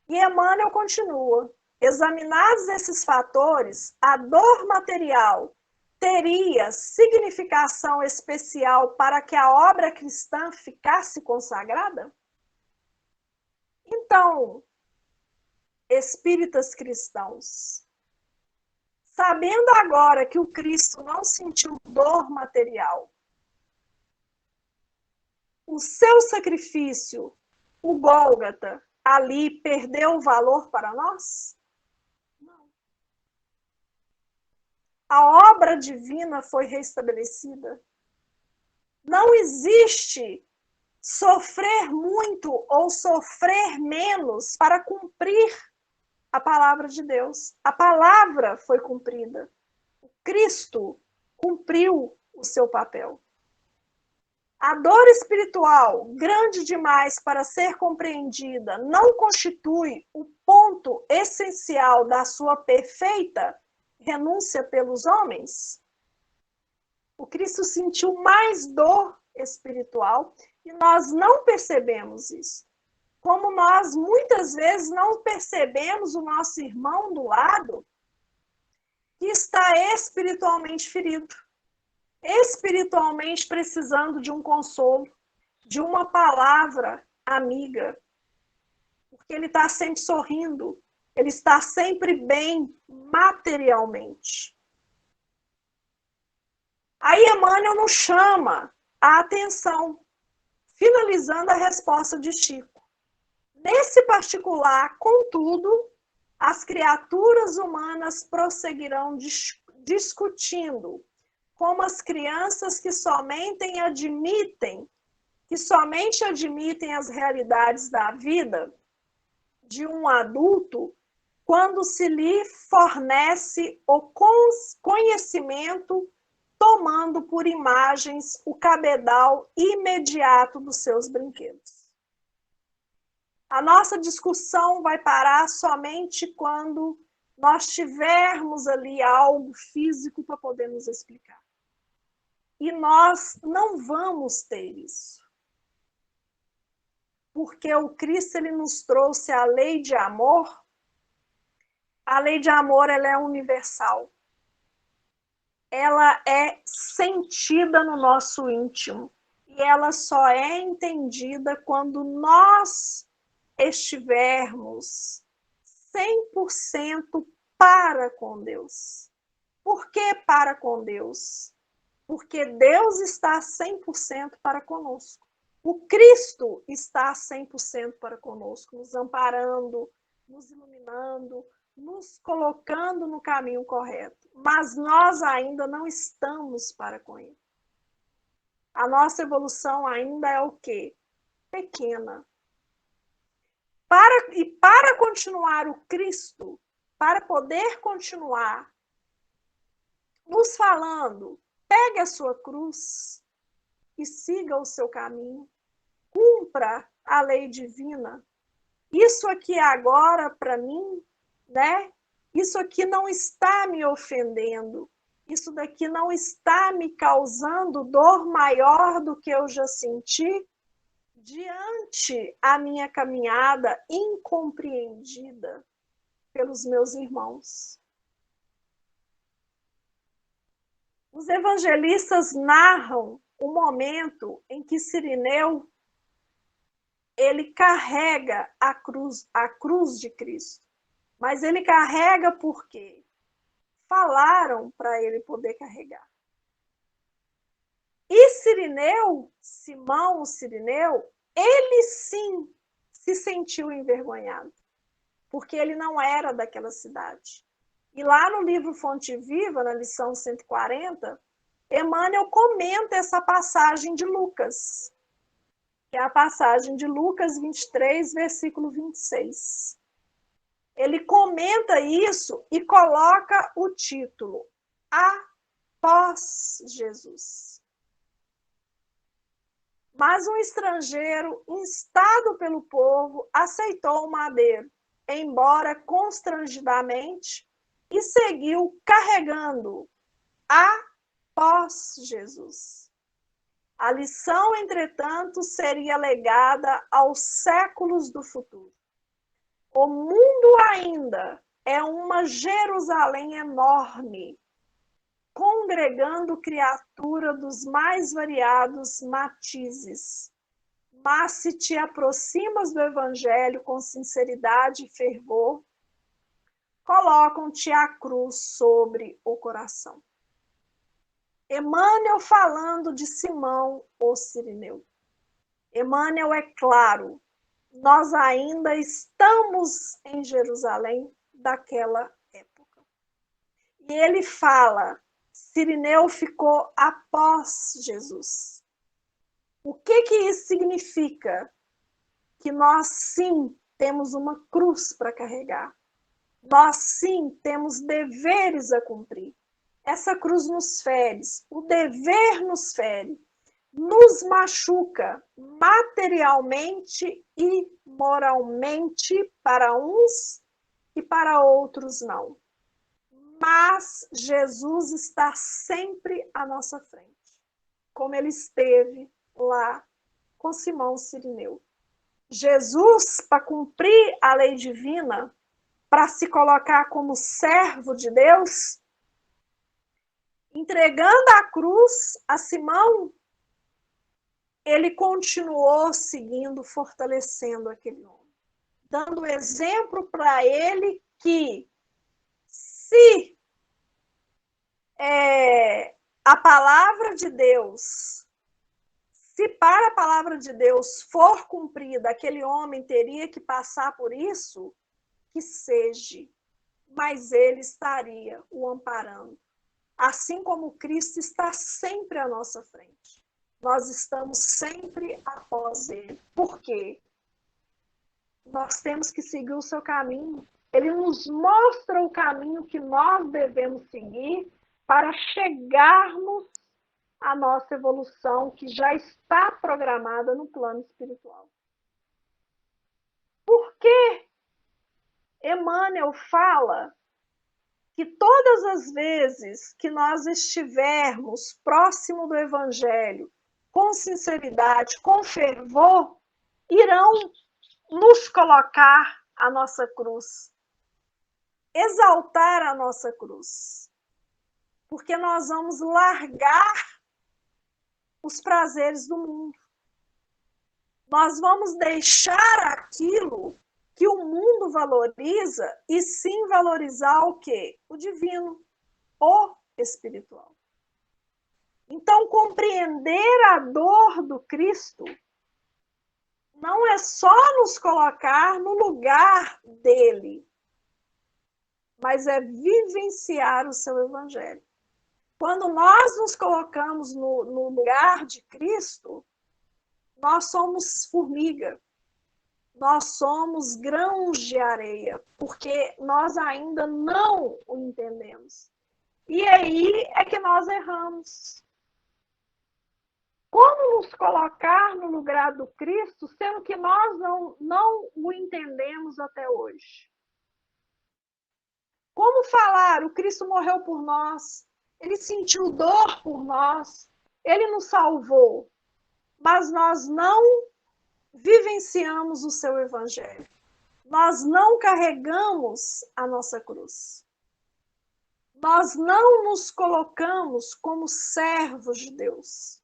E Emmanuel continua: examinados esses fatores, a dor material teria significação especial para que a obra cristã ficasse consagrada? Então, espíritas cristãos, sabendo agora que o Cristo não sentiu dor material, o seu sacrifício, o Gólgota, ali perdeu o valor para nós? Não. A obra divina foi restabelecida. Não existe sofrer muito ou sofrer menos para cumprir a palavra de Deus. A palavra foi cumprida. O Cristo cumpriu o seu papel. A dor espiritual, grande demais para ser compreendida, não constitui o ponto essencial da sua perfeita renúncia pelos homens? O Cristo sentiu mais dor espiritual e nós não percebemos isso. Como nós muitas vezes não percebemos o nosso irmão do lado que está espiritualmente ferido, espiritualmente precisando de um consolo, de uma palavra amiga, porque ele está sempre sorrindo, ele está sempre bem materialmente. Aí Emmanuel nos chama a atenção, finalizando a resposta de Chico. Nesse particular, contudo, as criaturas humanas prosseguirão discutindo como as crianças que somente admitem as realidades da vida de um adulto quando se lhe fornece o conhecimento, tomando por imagens o cabedal imediato dos seus brinquedos. A nossa discussão vai parar somente quando nós tivermos ali algo físico para poder nos explicar. E nós não vamos ter isso. Porque o Cristo ele nos trouxe a lei de amor. A lei de amor ela é universal. Ela é sentida no nosso íntimo. E ela só é entendida quando nós estivermos 100% para com Deus. Por que para com Deus? Porque Deus está 100% para conosco. O Cristo está 100% para conosco, nos amparando, nos iluminando, nos colocando no caminho correto. Mas nós ainda não estamos para com Ele. A nossa evolução ainda é o quê? Pequena. Para continuar o Cristo, para poder continuar nos falando, pegue a sua cruz e siga o seu caminho, cumpra a lei divina. Isso aqui agora, para mim, né? Isso aqui não está me ofendendo, isso daqui não está me causando dor maior do que eu já senti diante a minha caminhada incompreendida pelos meus irmãos. Os evangelistas narram o momento em que Cirineu ele carrega a cruz de Cristo. Mas ele carrega porque falaram para ele poder carregar. E Cirineu, Simão, o Cirineu, ele sim se sentiu envergonhado, porque ele não era daquela cidade. E lá no livro Fonte Viva, na lição 140, Emmanuel comenta essa passagem de Lucas, que é a passagem de Lucas 23, versículo 26. Ele comenta isso e coloca o título Após Jesus. Mas um estrangeiro, instado pelo povo, aceitou o madeiro, embora constrangidamente, e seguiu carregando após Jesus. A lição, entretanto, seria legada aos séculos do futuro. O mundo ainda é uma Jerusalém enorme, congregando criatura dos mais variados matizes. Mas se te aproximas do Evangelho com sinceridade e fervor, colocam-te a cruz sobre o coração. Emmanuel falando de Simão, o Cirineu. Emmanuel é claro, nós ainda estamos em Jerusalém daquela época. E ele fala, Cirineu ficou após Jesus. O que isso significa? Que nós sim temos uma cruz para carregar. Nós sim temos deveres a cumprir. Essa cruz nos fere, o dever nos fere, nos machuca materialmente e moralmente para uns e para outros não. Mas Jesus está sempre à nossa frente, como ele esteve lá com Simão Cirineu. Jesus, para cumprir a lei divina, para se colocar como servo de Deus, entregando a cruz a Simão, ele continuou seguindo, fortalecendo aquele homem, dando exemplo para ele que se a palavra de Deus, se para a palavra de Deus for cumprida, aquele homem teria que passar por isso, que seja, mas ele estaria o amparando. Assim como Cristo está sempre à nossa frente. Nós estamos sempre após ele. Por quê? Nós temos que seguir o seu caminho. Ele nos mostra o caminho que nós devemos seguir para chegarmos à nossa evolução, que já está programada no plano espiritual. Por que Emmanuel fala que todas as vezes que nós estivermos próximo do Evangelho, com sinceridade, com fervor, irão nos colocar a nossa cruz, exaltar a nossa cruz, porque nós vamos largar os prazeres do mundo. Nós vamos deixar aquilo que o mundo valoriza e sim valorizar o quê? O divino, o espiritual. Então, compreender a dor do Cristo não é só nos colocar no lugar dele, mas é vivenciar o seu evangelho. Quando nós nos colocamos no lugar de Cristo, nós somos formiga. Nós somos grãos de areia, porque nós ainda não o entendemos. E aí é que nós erramos. Como nos colocar no lugar do Cristo, sendo que nós não o entendemos até hoje? Como falar, o Cristo morreu por nós, ele sentiu dor por nós, ele nos salvou, mas nós não vivenciamos o seu evangelho. Nós não carregamos a nossa cruz. Nós não nos colocamos como servos de Deus.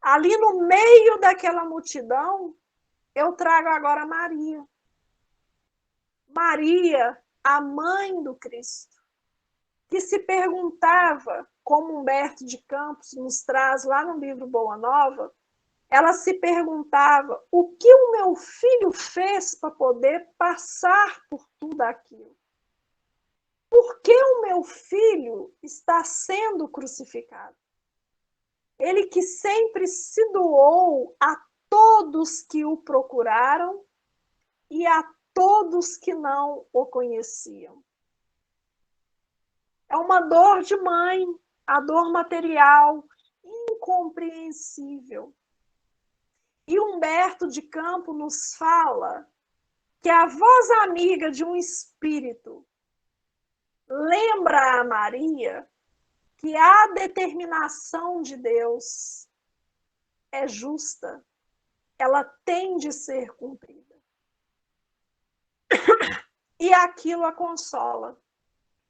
Ali no meio daquela multidão, eu trago agora Maria. Maria, a mãe do Cristo, que se perguntava, como Humberto de Campos nos traz lá no livro Boa Nova, ela se perguntava o que o meu filho fez para poder passar por tudo aquilo. por que o meu filho está sendo crucificado? Ele que sempre se doou a todos que o procuraram e a todos que não o conheciam. É uma dor de mãe, a dor material, incompreensível. E Humberto de Campos nos fala que a voz amiga de um espírito lembra a Maria que a determinação de Deus é justa, ela tem de ser cumprida. E aquilo a consola,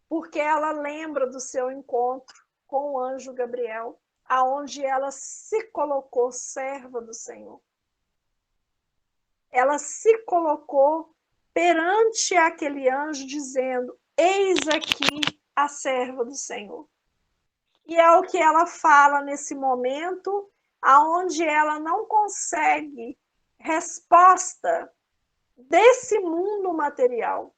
porque ela lembra do seu encontro com o anjo Gabriel, aonde ela se colocou serva do Senhor. Ela se colocou perante aquele anjo, dizendo: eis aqui a serva do Senhor. E é o que ela fala nesse momento, aonde ela não consegue resposta desse mundo material.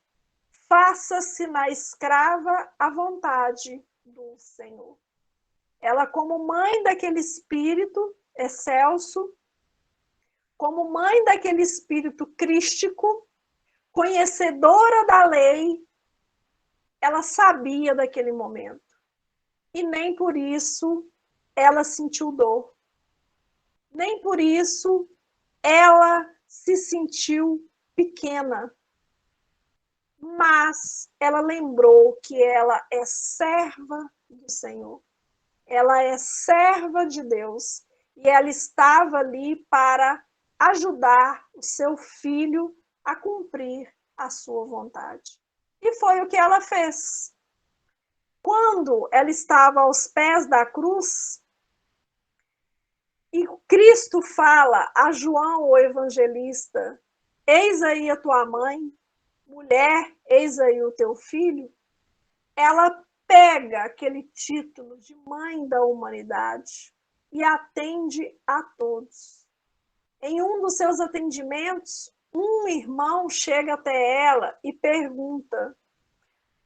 Faça-se na escrava a vontade do Senhor. Ela, como mãe daquele espírito excelso, como mãe daquele espírito crístico, conhecedora da lei, ela sabia daquele momento. E nem por isso ela sentiu dor. Nem por isso ela se sentiu pequena. Mas ela lembrou que ela é serva do Senhor. Ela é serva de Deus. E ela estava ali para ajudar o seu filho a cumprir a sua vontade. E foi o que ela fez. Quando ela estava aos pés da cruz, e Cristo fala a João, o evangelista: eis aí a tua mãe, mulher, eis aí o teu filho. Ela pega aquele título de mãe da humanidade e atende a todos. Em um dos seus atendimentos, um irmão chega até ela e pergunta: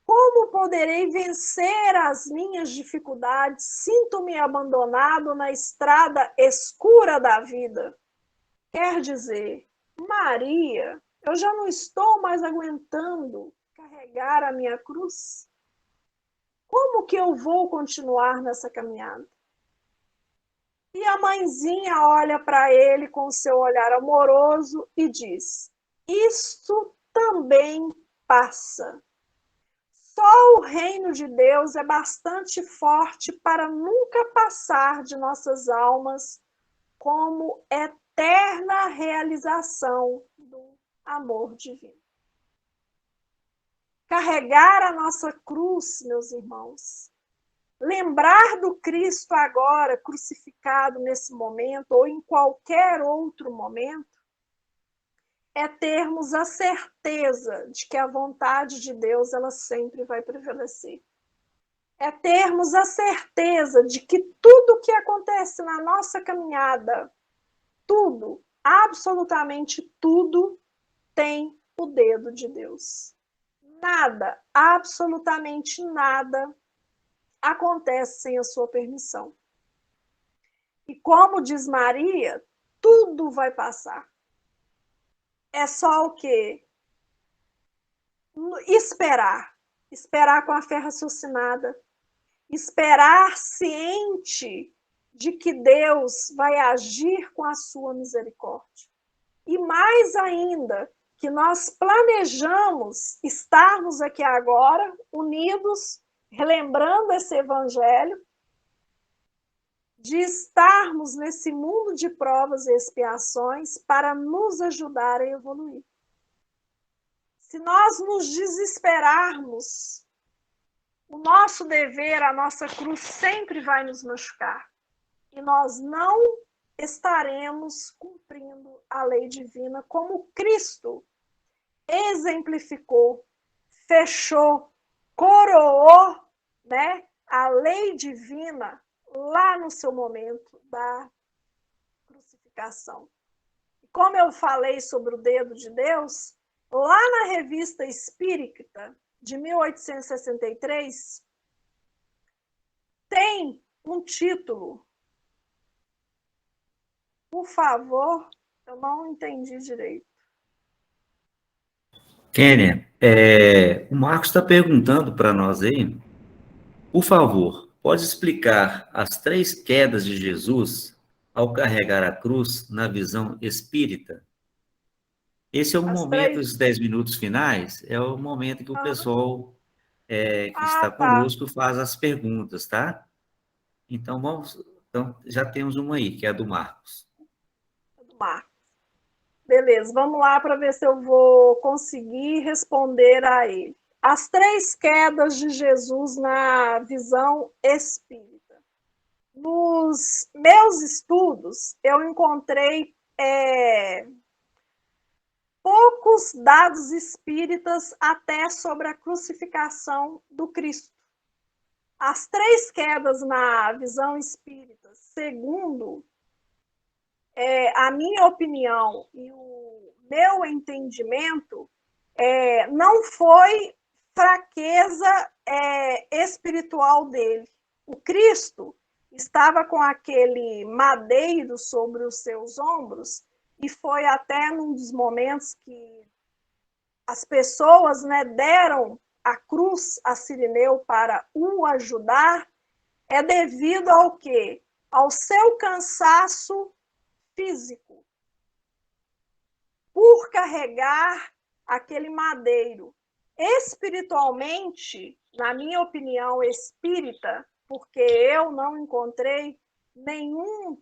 como poderei vencer as minhas dificuldades? Sinto-me abandonado na estrada escura da vida. Quer dizer, Maria, eu já não estou mais aguentando carregar a minha cruz. Como que eu vou continuar nessa caminhada? E a mãezinha olha para ele com o seu olhar amoroso e diz: isto também passa. Só o reino de Deus é bastante forte para nunca passar de nossas almas como eterna realização do amor divino. Carregar a nossa cruz, meus irmãos, lembrar do Cristo agora crucificado nesse momento ou em qualquer outro momento, é termos a certeza de que a vontade de Deus ela sempre vai prevalecer. É termos a certeza de que tudo que acontece na nossa caminhada, tudo, absolutamente tudo, tem o dedo de Deus. Nada, absolutamente nada, acontece sem a sua permissão. E como diz Maria, tudo vai passar. É só o quê? Esperar com a fé raciocinada, esperar ciente de que Deus vai agir com a sua misericórdia. E mais ainda, que nós planejamos estarmos aqui agora, unidos, relembrando esse evangelho, de estarmos nesse mundo de provas e expiações para nos ajudar a evoluir. Se nós nos desesperarmos, o nosso dever, a nossa cruz sempre vai nos machucar. E nós não estaremos cumprindo a lei divina como Cristo exemplificou, fechou, coroou, né, a lei divina lá no seu momento da crucificação. Como eu falei sobre o dedo de Deus, lá na Revista Espírita, de 1863, tem um título. Por favor, eu não entendi direito. Kênia, o Marcos está perguntando para nós aí, por favor, pode explicar as 3 quedas de Jesus ao carregar a cruz na visão espírita? Esse é o As momento, 3. os 10 minutos finais, é o momento que o pessoal que está Tá. conosco faz as perguntas, tá? Então, então, já temos uma aí, que é a do Marcos. Do Marcos. Beleza, vamos lá para ver se eu vou conseguir responder a ele. As 3 quedas de Jesus na visão espírita. Nos meus estudos, eu encontrei poucos dados espíritas até sobre a crucificação do Cristo. As 3 quedas na visão espírita, segundo a minha opinião e o meu entendimento, não foi fraqueza espiritual dele. O Cristo estava com aquele madeiro sobre os seus ombros, e foi até num dos momentos que as pessoas, né, deram a cruz a Cirineu para o ajudar, é devido ao quê? Ao seu cansaço físico, por carregar aquele madeiro. Espiritualmente, na minha opinião espírita, porque eu não encontrei nenhum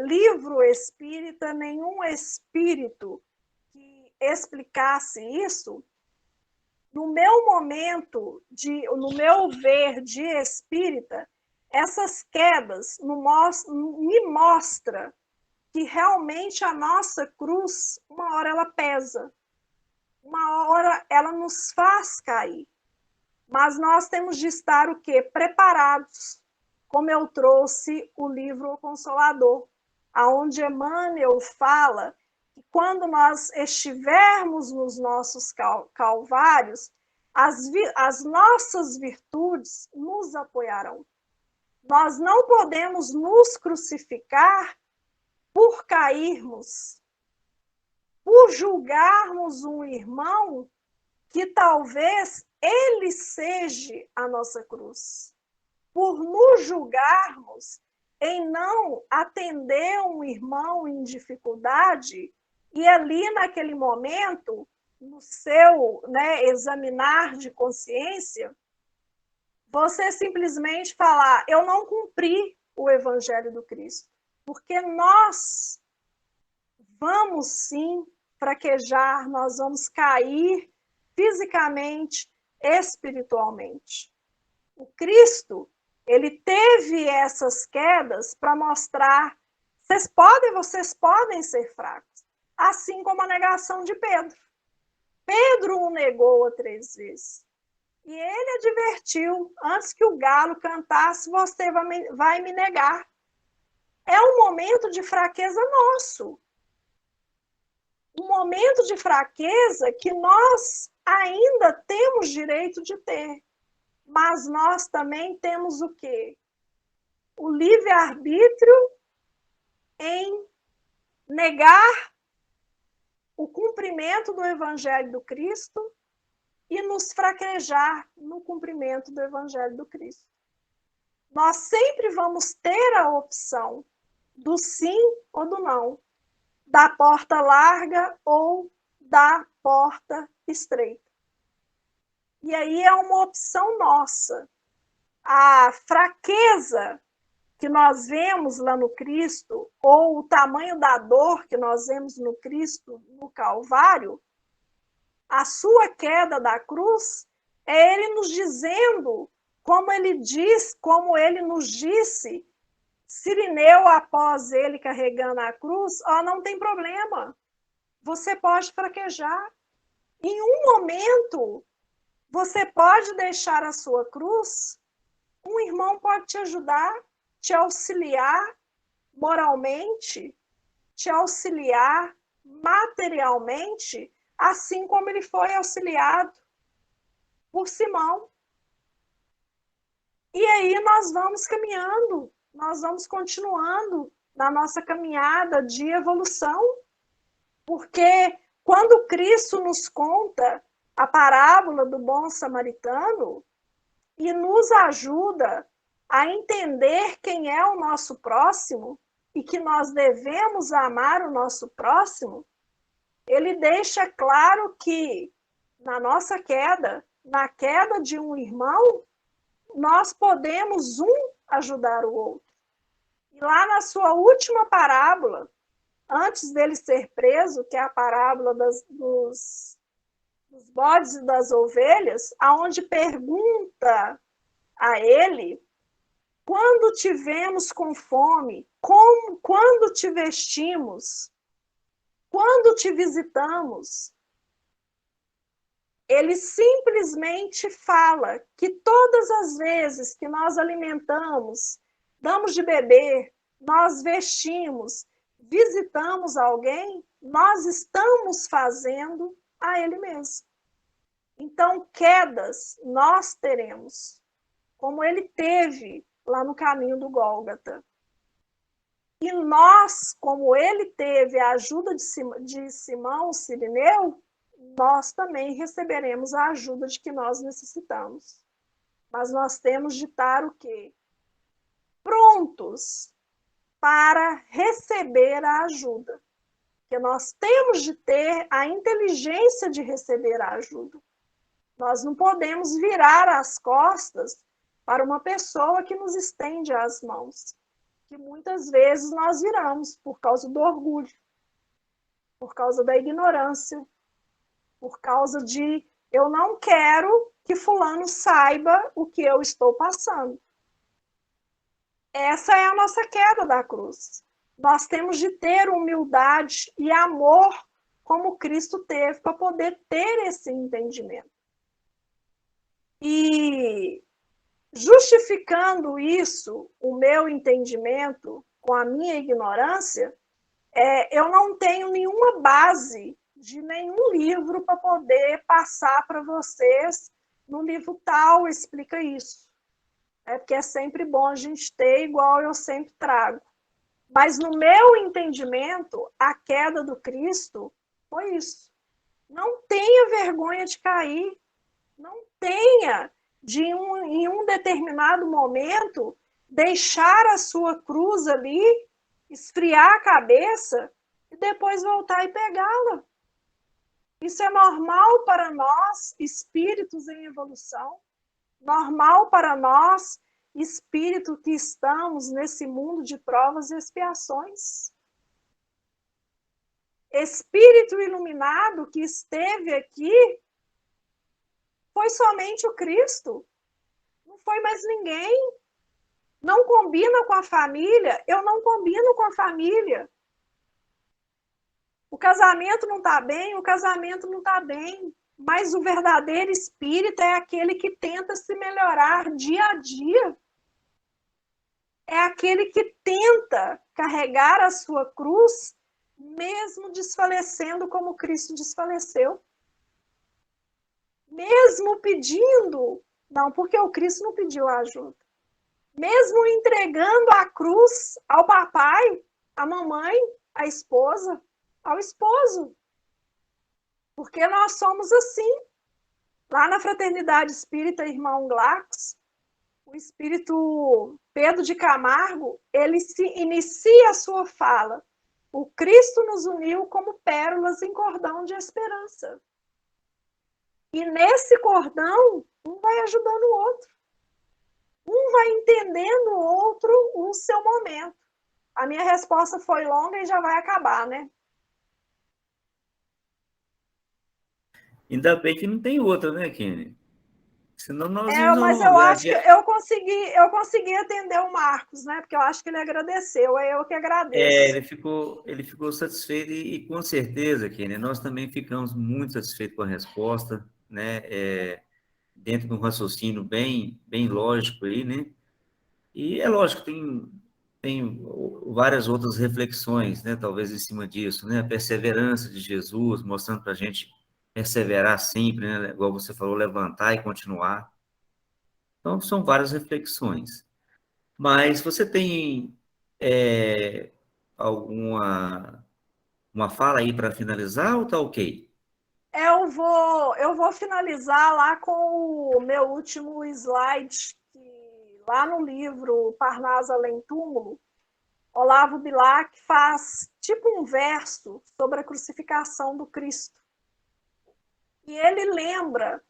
livro espírita, nenhum espírito que explicasse isso, no meu momento, no meu ver de espírita, essas quedas me mostram que realmente a nossa cruz, uma hora ela pesa, uma hora ela nos faz cair. Mas nós temos de estar o quê? Preparados, como eu trouxe o livro O Consolador, aonde Emmanuel fala que quando nós estivermos nos nossos calvários, as nossas virtudes nos apoiarão. Nós não podemos nos crucificar por cairmos, por julgarmos um irmão que talvez ele seja a nossa cruz, por nos julgarmos em não atender um irmão em dificuldade e ali naquele momento, no seu examinar de consciência, você simplesmente falar, eu não cumpri o Evangelho do Cristo. Porque nós vamos sim fraquejar, nós vamos cair fisicamente, espiritualmente. O Cristo, ele teve essas quedas para mostrar, vocês podem ser fracos, assim como a negação de Pedro. Pedro o negou 3 vezes. E ele advertiu, antes que o galo cantasse, você vai me negar. É um momento de fraqueza nosso. Um momento de fraqueza que nós ainda temos direito de ter. Mas nós também temos o quê? O livre-arbítrio em negar o cumprimento do Evangelho do Cristo e nos fraquejar no cumprimento do Evangelho do Cristo. Nós sempre vamos ter a opção do sim ou do não, da porta larga ou da porta estreita. E aí é uma opção nossa. A fraqueza que nós vemos lá no Cristo, ou o tamanho da dor que nós vemos no Cristo no Calvário, a sua queda da cruz, é ele nos dizendo, como ele nos disse, Cirineu, após ele carregando a cruz, não tem problema, você pode fraquejar. Em um momento, você pode deixar a sua cruz, um irmão pode te ajudar, te auxiliar moralmente, te auxiliar materialmente, assim como ele foi auxiliado. por Simão. E aí nós vamos caminhando, nós vamos continuando na nossa caminhada de evolução, porque quando Cristo nos conta a parábola do bom samaritano e nos ajuda a entender quem é o nosso próximo e que nós devemos amar o nosso próximo, ele deixa claro que na nossa queda, na queda de um irmão, nós podemos ajudar o outro. E lá na sua última parábola, antes dele ser preso, que é a parábola dos bodes e das ovelhas, aonde pergunta a ele: quando tivemos com fome, quando te vestimos, quando te visitamos, ele simplesmente fala que todas as vezes que nós alimentamos, damos de beber, nós vestimos, visitamos alguém, nós estamos fazendo a ele mesmo. Então, quedas nós teremos, como ele teve lá no caminho do Gólgota. E nós, como ele teve a ajuda de Simão Cirineu, nós também receberemos a ajuda de que nós necessitamos. Mas nós temos de estar o quê? Prontos para receber a ajuda. Porque nós temos de ter a inteligência de receber a ajuda. Nós não podemos virar as costas para uma pessoa que nos estende as mãos, que muitas vezes nós viramos por causa do orgulho, por causa da ignorância, por causa de eu não quero que fulano saiba o que eu estou passando. Essa é a nossa queda da cruz. Nós temos de ter humildade e amor como Cristo teve para poder ter esse entendimento. E justificando isso, o meu entendimento com a minha ignorância, eu não tenho nenhuma base de nenhum livro para poder passar para vocês no livro tal explica isso. Porque é sempre bom a gente ter, igual eu sempre trago. Mas no meu entendimento, a queda do Cristo foi isso. Não tenha vergonha de cair. Não tenha em um determinado momento, deixar a sua cruz ali, esfriar a cabeça e depois voltar e pegá-la. Isso é normal para nós, espíritos em evolução, normal para nós, espírito que estamos nesse mundo de provas e expiações. Espírito iluminado que esteve aqui foi somente o Cristo, não foi mais ninguém. Não combina com a família, eu não combino com a família. O casamento não está bem, o casamento não está bem. Mas o verdadeiro espírito é aquele que tenta se melhorar dia a dia. É aquele que tenta carregar a sua cruz, mesmo desfalecendo como Cristo desfaleceu. Mesmo pedindo, não, porque o Cristo não pediu ajuda. Mesmo entregando a cruz ao papai, à mamãe, à esposa, ao esposo. Porque nós somos assim. Lá na Fraternidade Espírita Irmão Glacos, o espírito Pedro de Camargo, ele se inicia a sua fala. O Cristo nos uniu como pérolas em cordão de esperança. E nesse cordão, um vai ajudando o outro. Um vai entendendo o outro no seu momento. A minha resposta foi longa e já vai acabar, né? Ainda bem que não tem outra, né, Kenny? Senão nós mas eu acho que eu consegui atender o Marcos, né? Porque eu acho que ele agradeceu, é eu que agradeço. Ele ficou satisfeito e com certeza, Kenny, nós também ficamos muito satisfeitos com a resposta, né? Dentro de um raciocínio bem lógico aí, né? E é lógico, tem várias outras reflexões, né? Talvez em cima disso, né? A perseverança de Jesus, mostrando para a gente perseverar sempre, né? Igual você falou, levantar e continuar. Então, são várias reflexões. Mas você tem alguma uma fala aí para finalizar ou tá ok? Eu vou finalizar lá com o meu último slide, que lá no livro Parnaso Além Túmulo, Olavo Bilac faz tipo um verso sobre a crucificação do Cristo. E ele lembra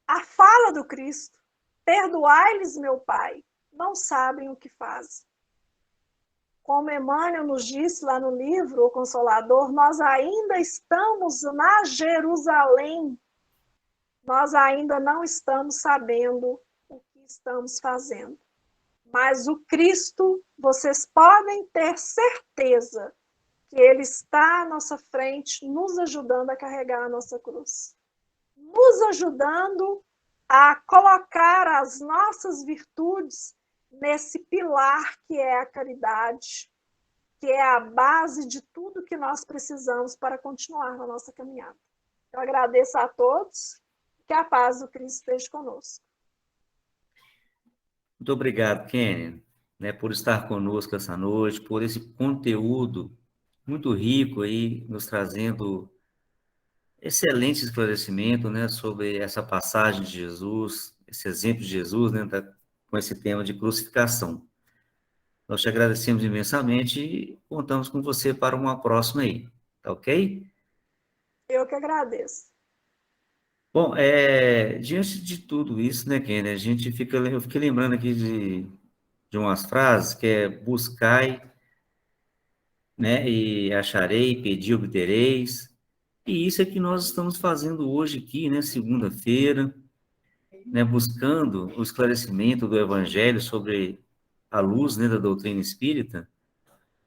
a fala do Cristo: perdoai-lhes, meu Pai, não sabem o que fazem. Como Emmanuel nos disse lá no livro O Consolador, nós ainda estamos na Jerusalém, nós ainda não estamos sabendo o que estamos fazendo. Mas o Cristo, vocês podem ter certeza que Ele está à nossa frente, nos ajudando a carregar a nossa cruz. Nos ajudando a colocar as nossas virtudes nesse pilar que é a caridade, que é a base de tudo que nós precisamos para continuar na nossa caminhada. Eu agradeço a todos, que a paz do Cristo esteja conosco. Muito obrigado, Kenny, né, por estar conosco essa noite, por esse conteúdo muito rico aí, nos trazendo excelente esclarecimento, né, sobre essa passagem de Jesus, esse exemplo de Jesus, né, com esse tema de crucificação. Nós te agradecemos imensamente e contamos com você para uma próxima aí, tá ok? Eu que agradeço. Bom, diante de tudo isso, né, Kenny, eu fiquei lembrando aqui de umas frases que é buscai, né, e acharei, pedi, obtereis, e isso é que nós estamos fazendo hoje aqui, né, segunda-feira, né, buscando o esclarecimento do Evangelho sobre a luz, né, da doutrina espírita,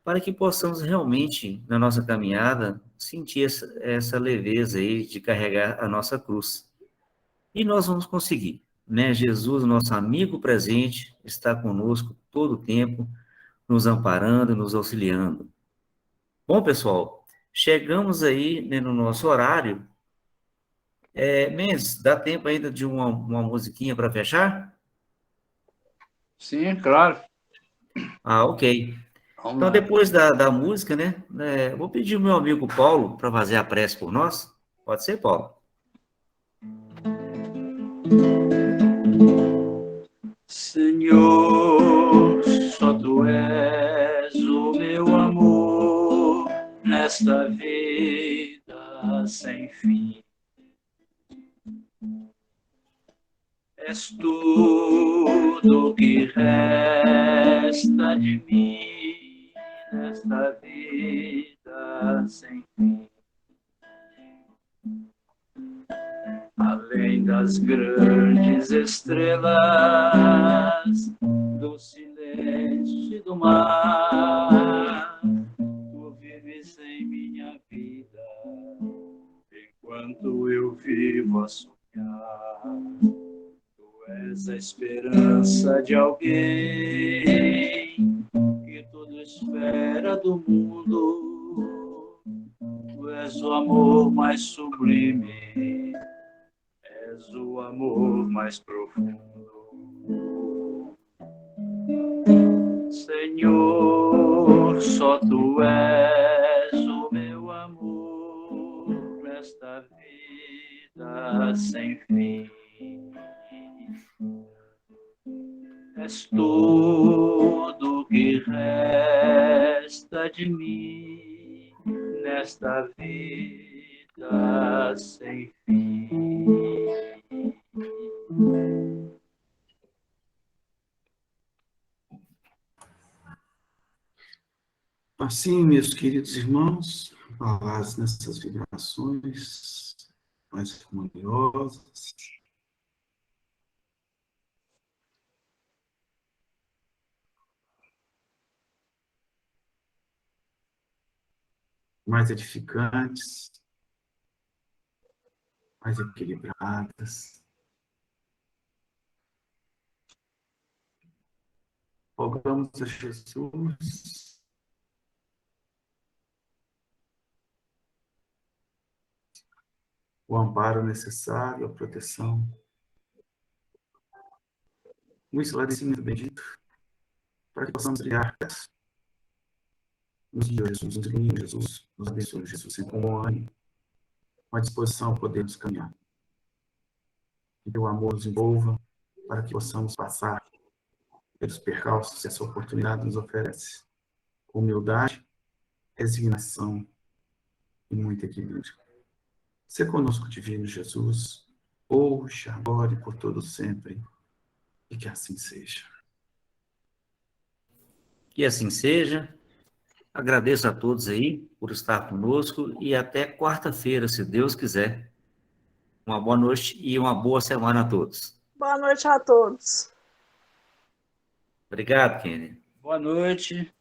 para que possamos realmente, na nossa caminhada, sentir essa leveza aí de carregar a nossa cruz. E nós vamos conseguir, né? Jesus, nosso amigo presente, está conosco todo o tempo, nos amparando, nos auxiliando. Bom, pessoal, chegamos aí, né, no nosso horário. Mendes, dá tempo ainda de uma musiquinha para fechar? Sim, claro. Ah, ok. Vamos Então, lá. depois da música, né, vou pedir ao meu amigo Paulo para fazer a prece por nós. Pode ser, Paulo? Senhor, só tu és o meu amor nesta vida sem fim. És tudo que resta de mim nesta vida sem fim. Além das grandes estrelas, do silêncio e do mar, tu vives em minha vida, enquanto eu vivo a sonhar. Tu és a esperança de alguém que tudo espera do mundo. Tu és o amor mais sublime, és o amor mais profundo. Senhor, só tu és o meu amor nesta vida sem fim. És tudo que resta de mim nesta vida sem fim. Assim, meus queridos irmãos, paz nessas vibrações mais harmoniosas, mais edificantes, mais equilibradas. Rogamos a Jesus o amparo necessário, a proteção, o esclarecimento bendito, para que possamos brilhar. Nos guia, Jesus, nos ilumine, Jesus, nos abençoe, Jesus, sempre com bom ânimo, com a disposição a podermos caminhar. Que teu amor nos envolva, para que possamos passar pelos percalços que essa oportunidade nos oferece. Com humildade, resignação e muito equilíbrio. Se conosco, divino Jesus, hoje, agora e por todo sempre, e que assim seja. Que assim seja. Agradeço a todos aí por estar conosco e até quarta-feira, se Deus quiser. Uma boa noite e uma boa semana a todos. Boa noite a todos. Obrigado, Kenny. Boa noite.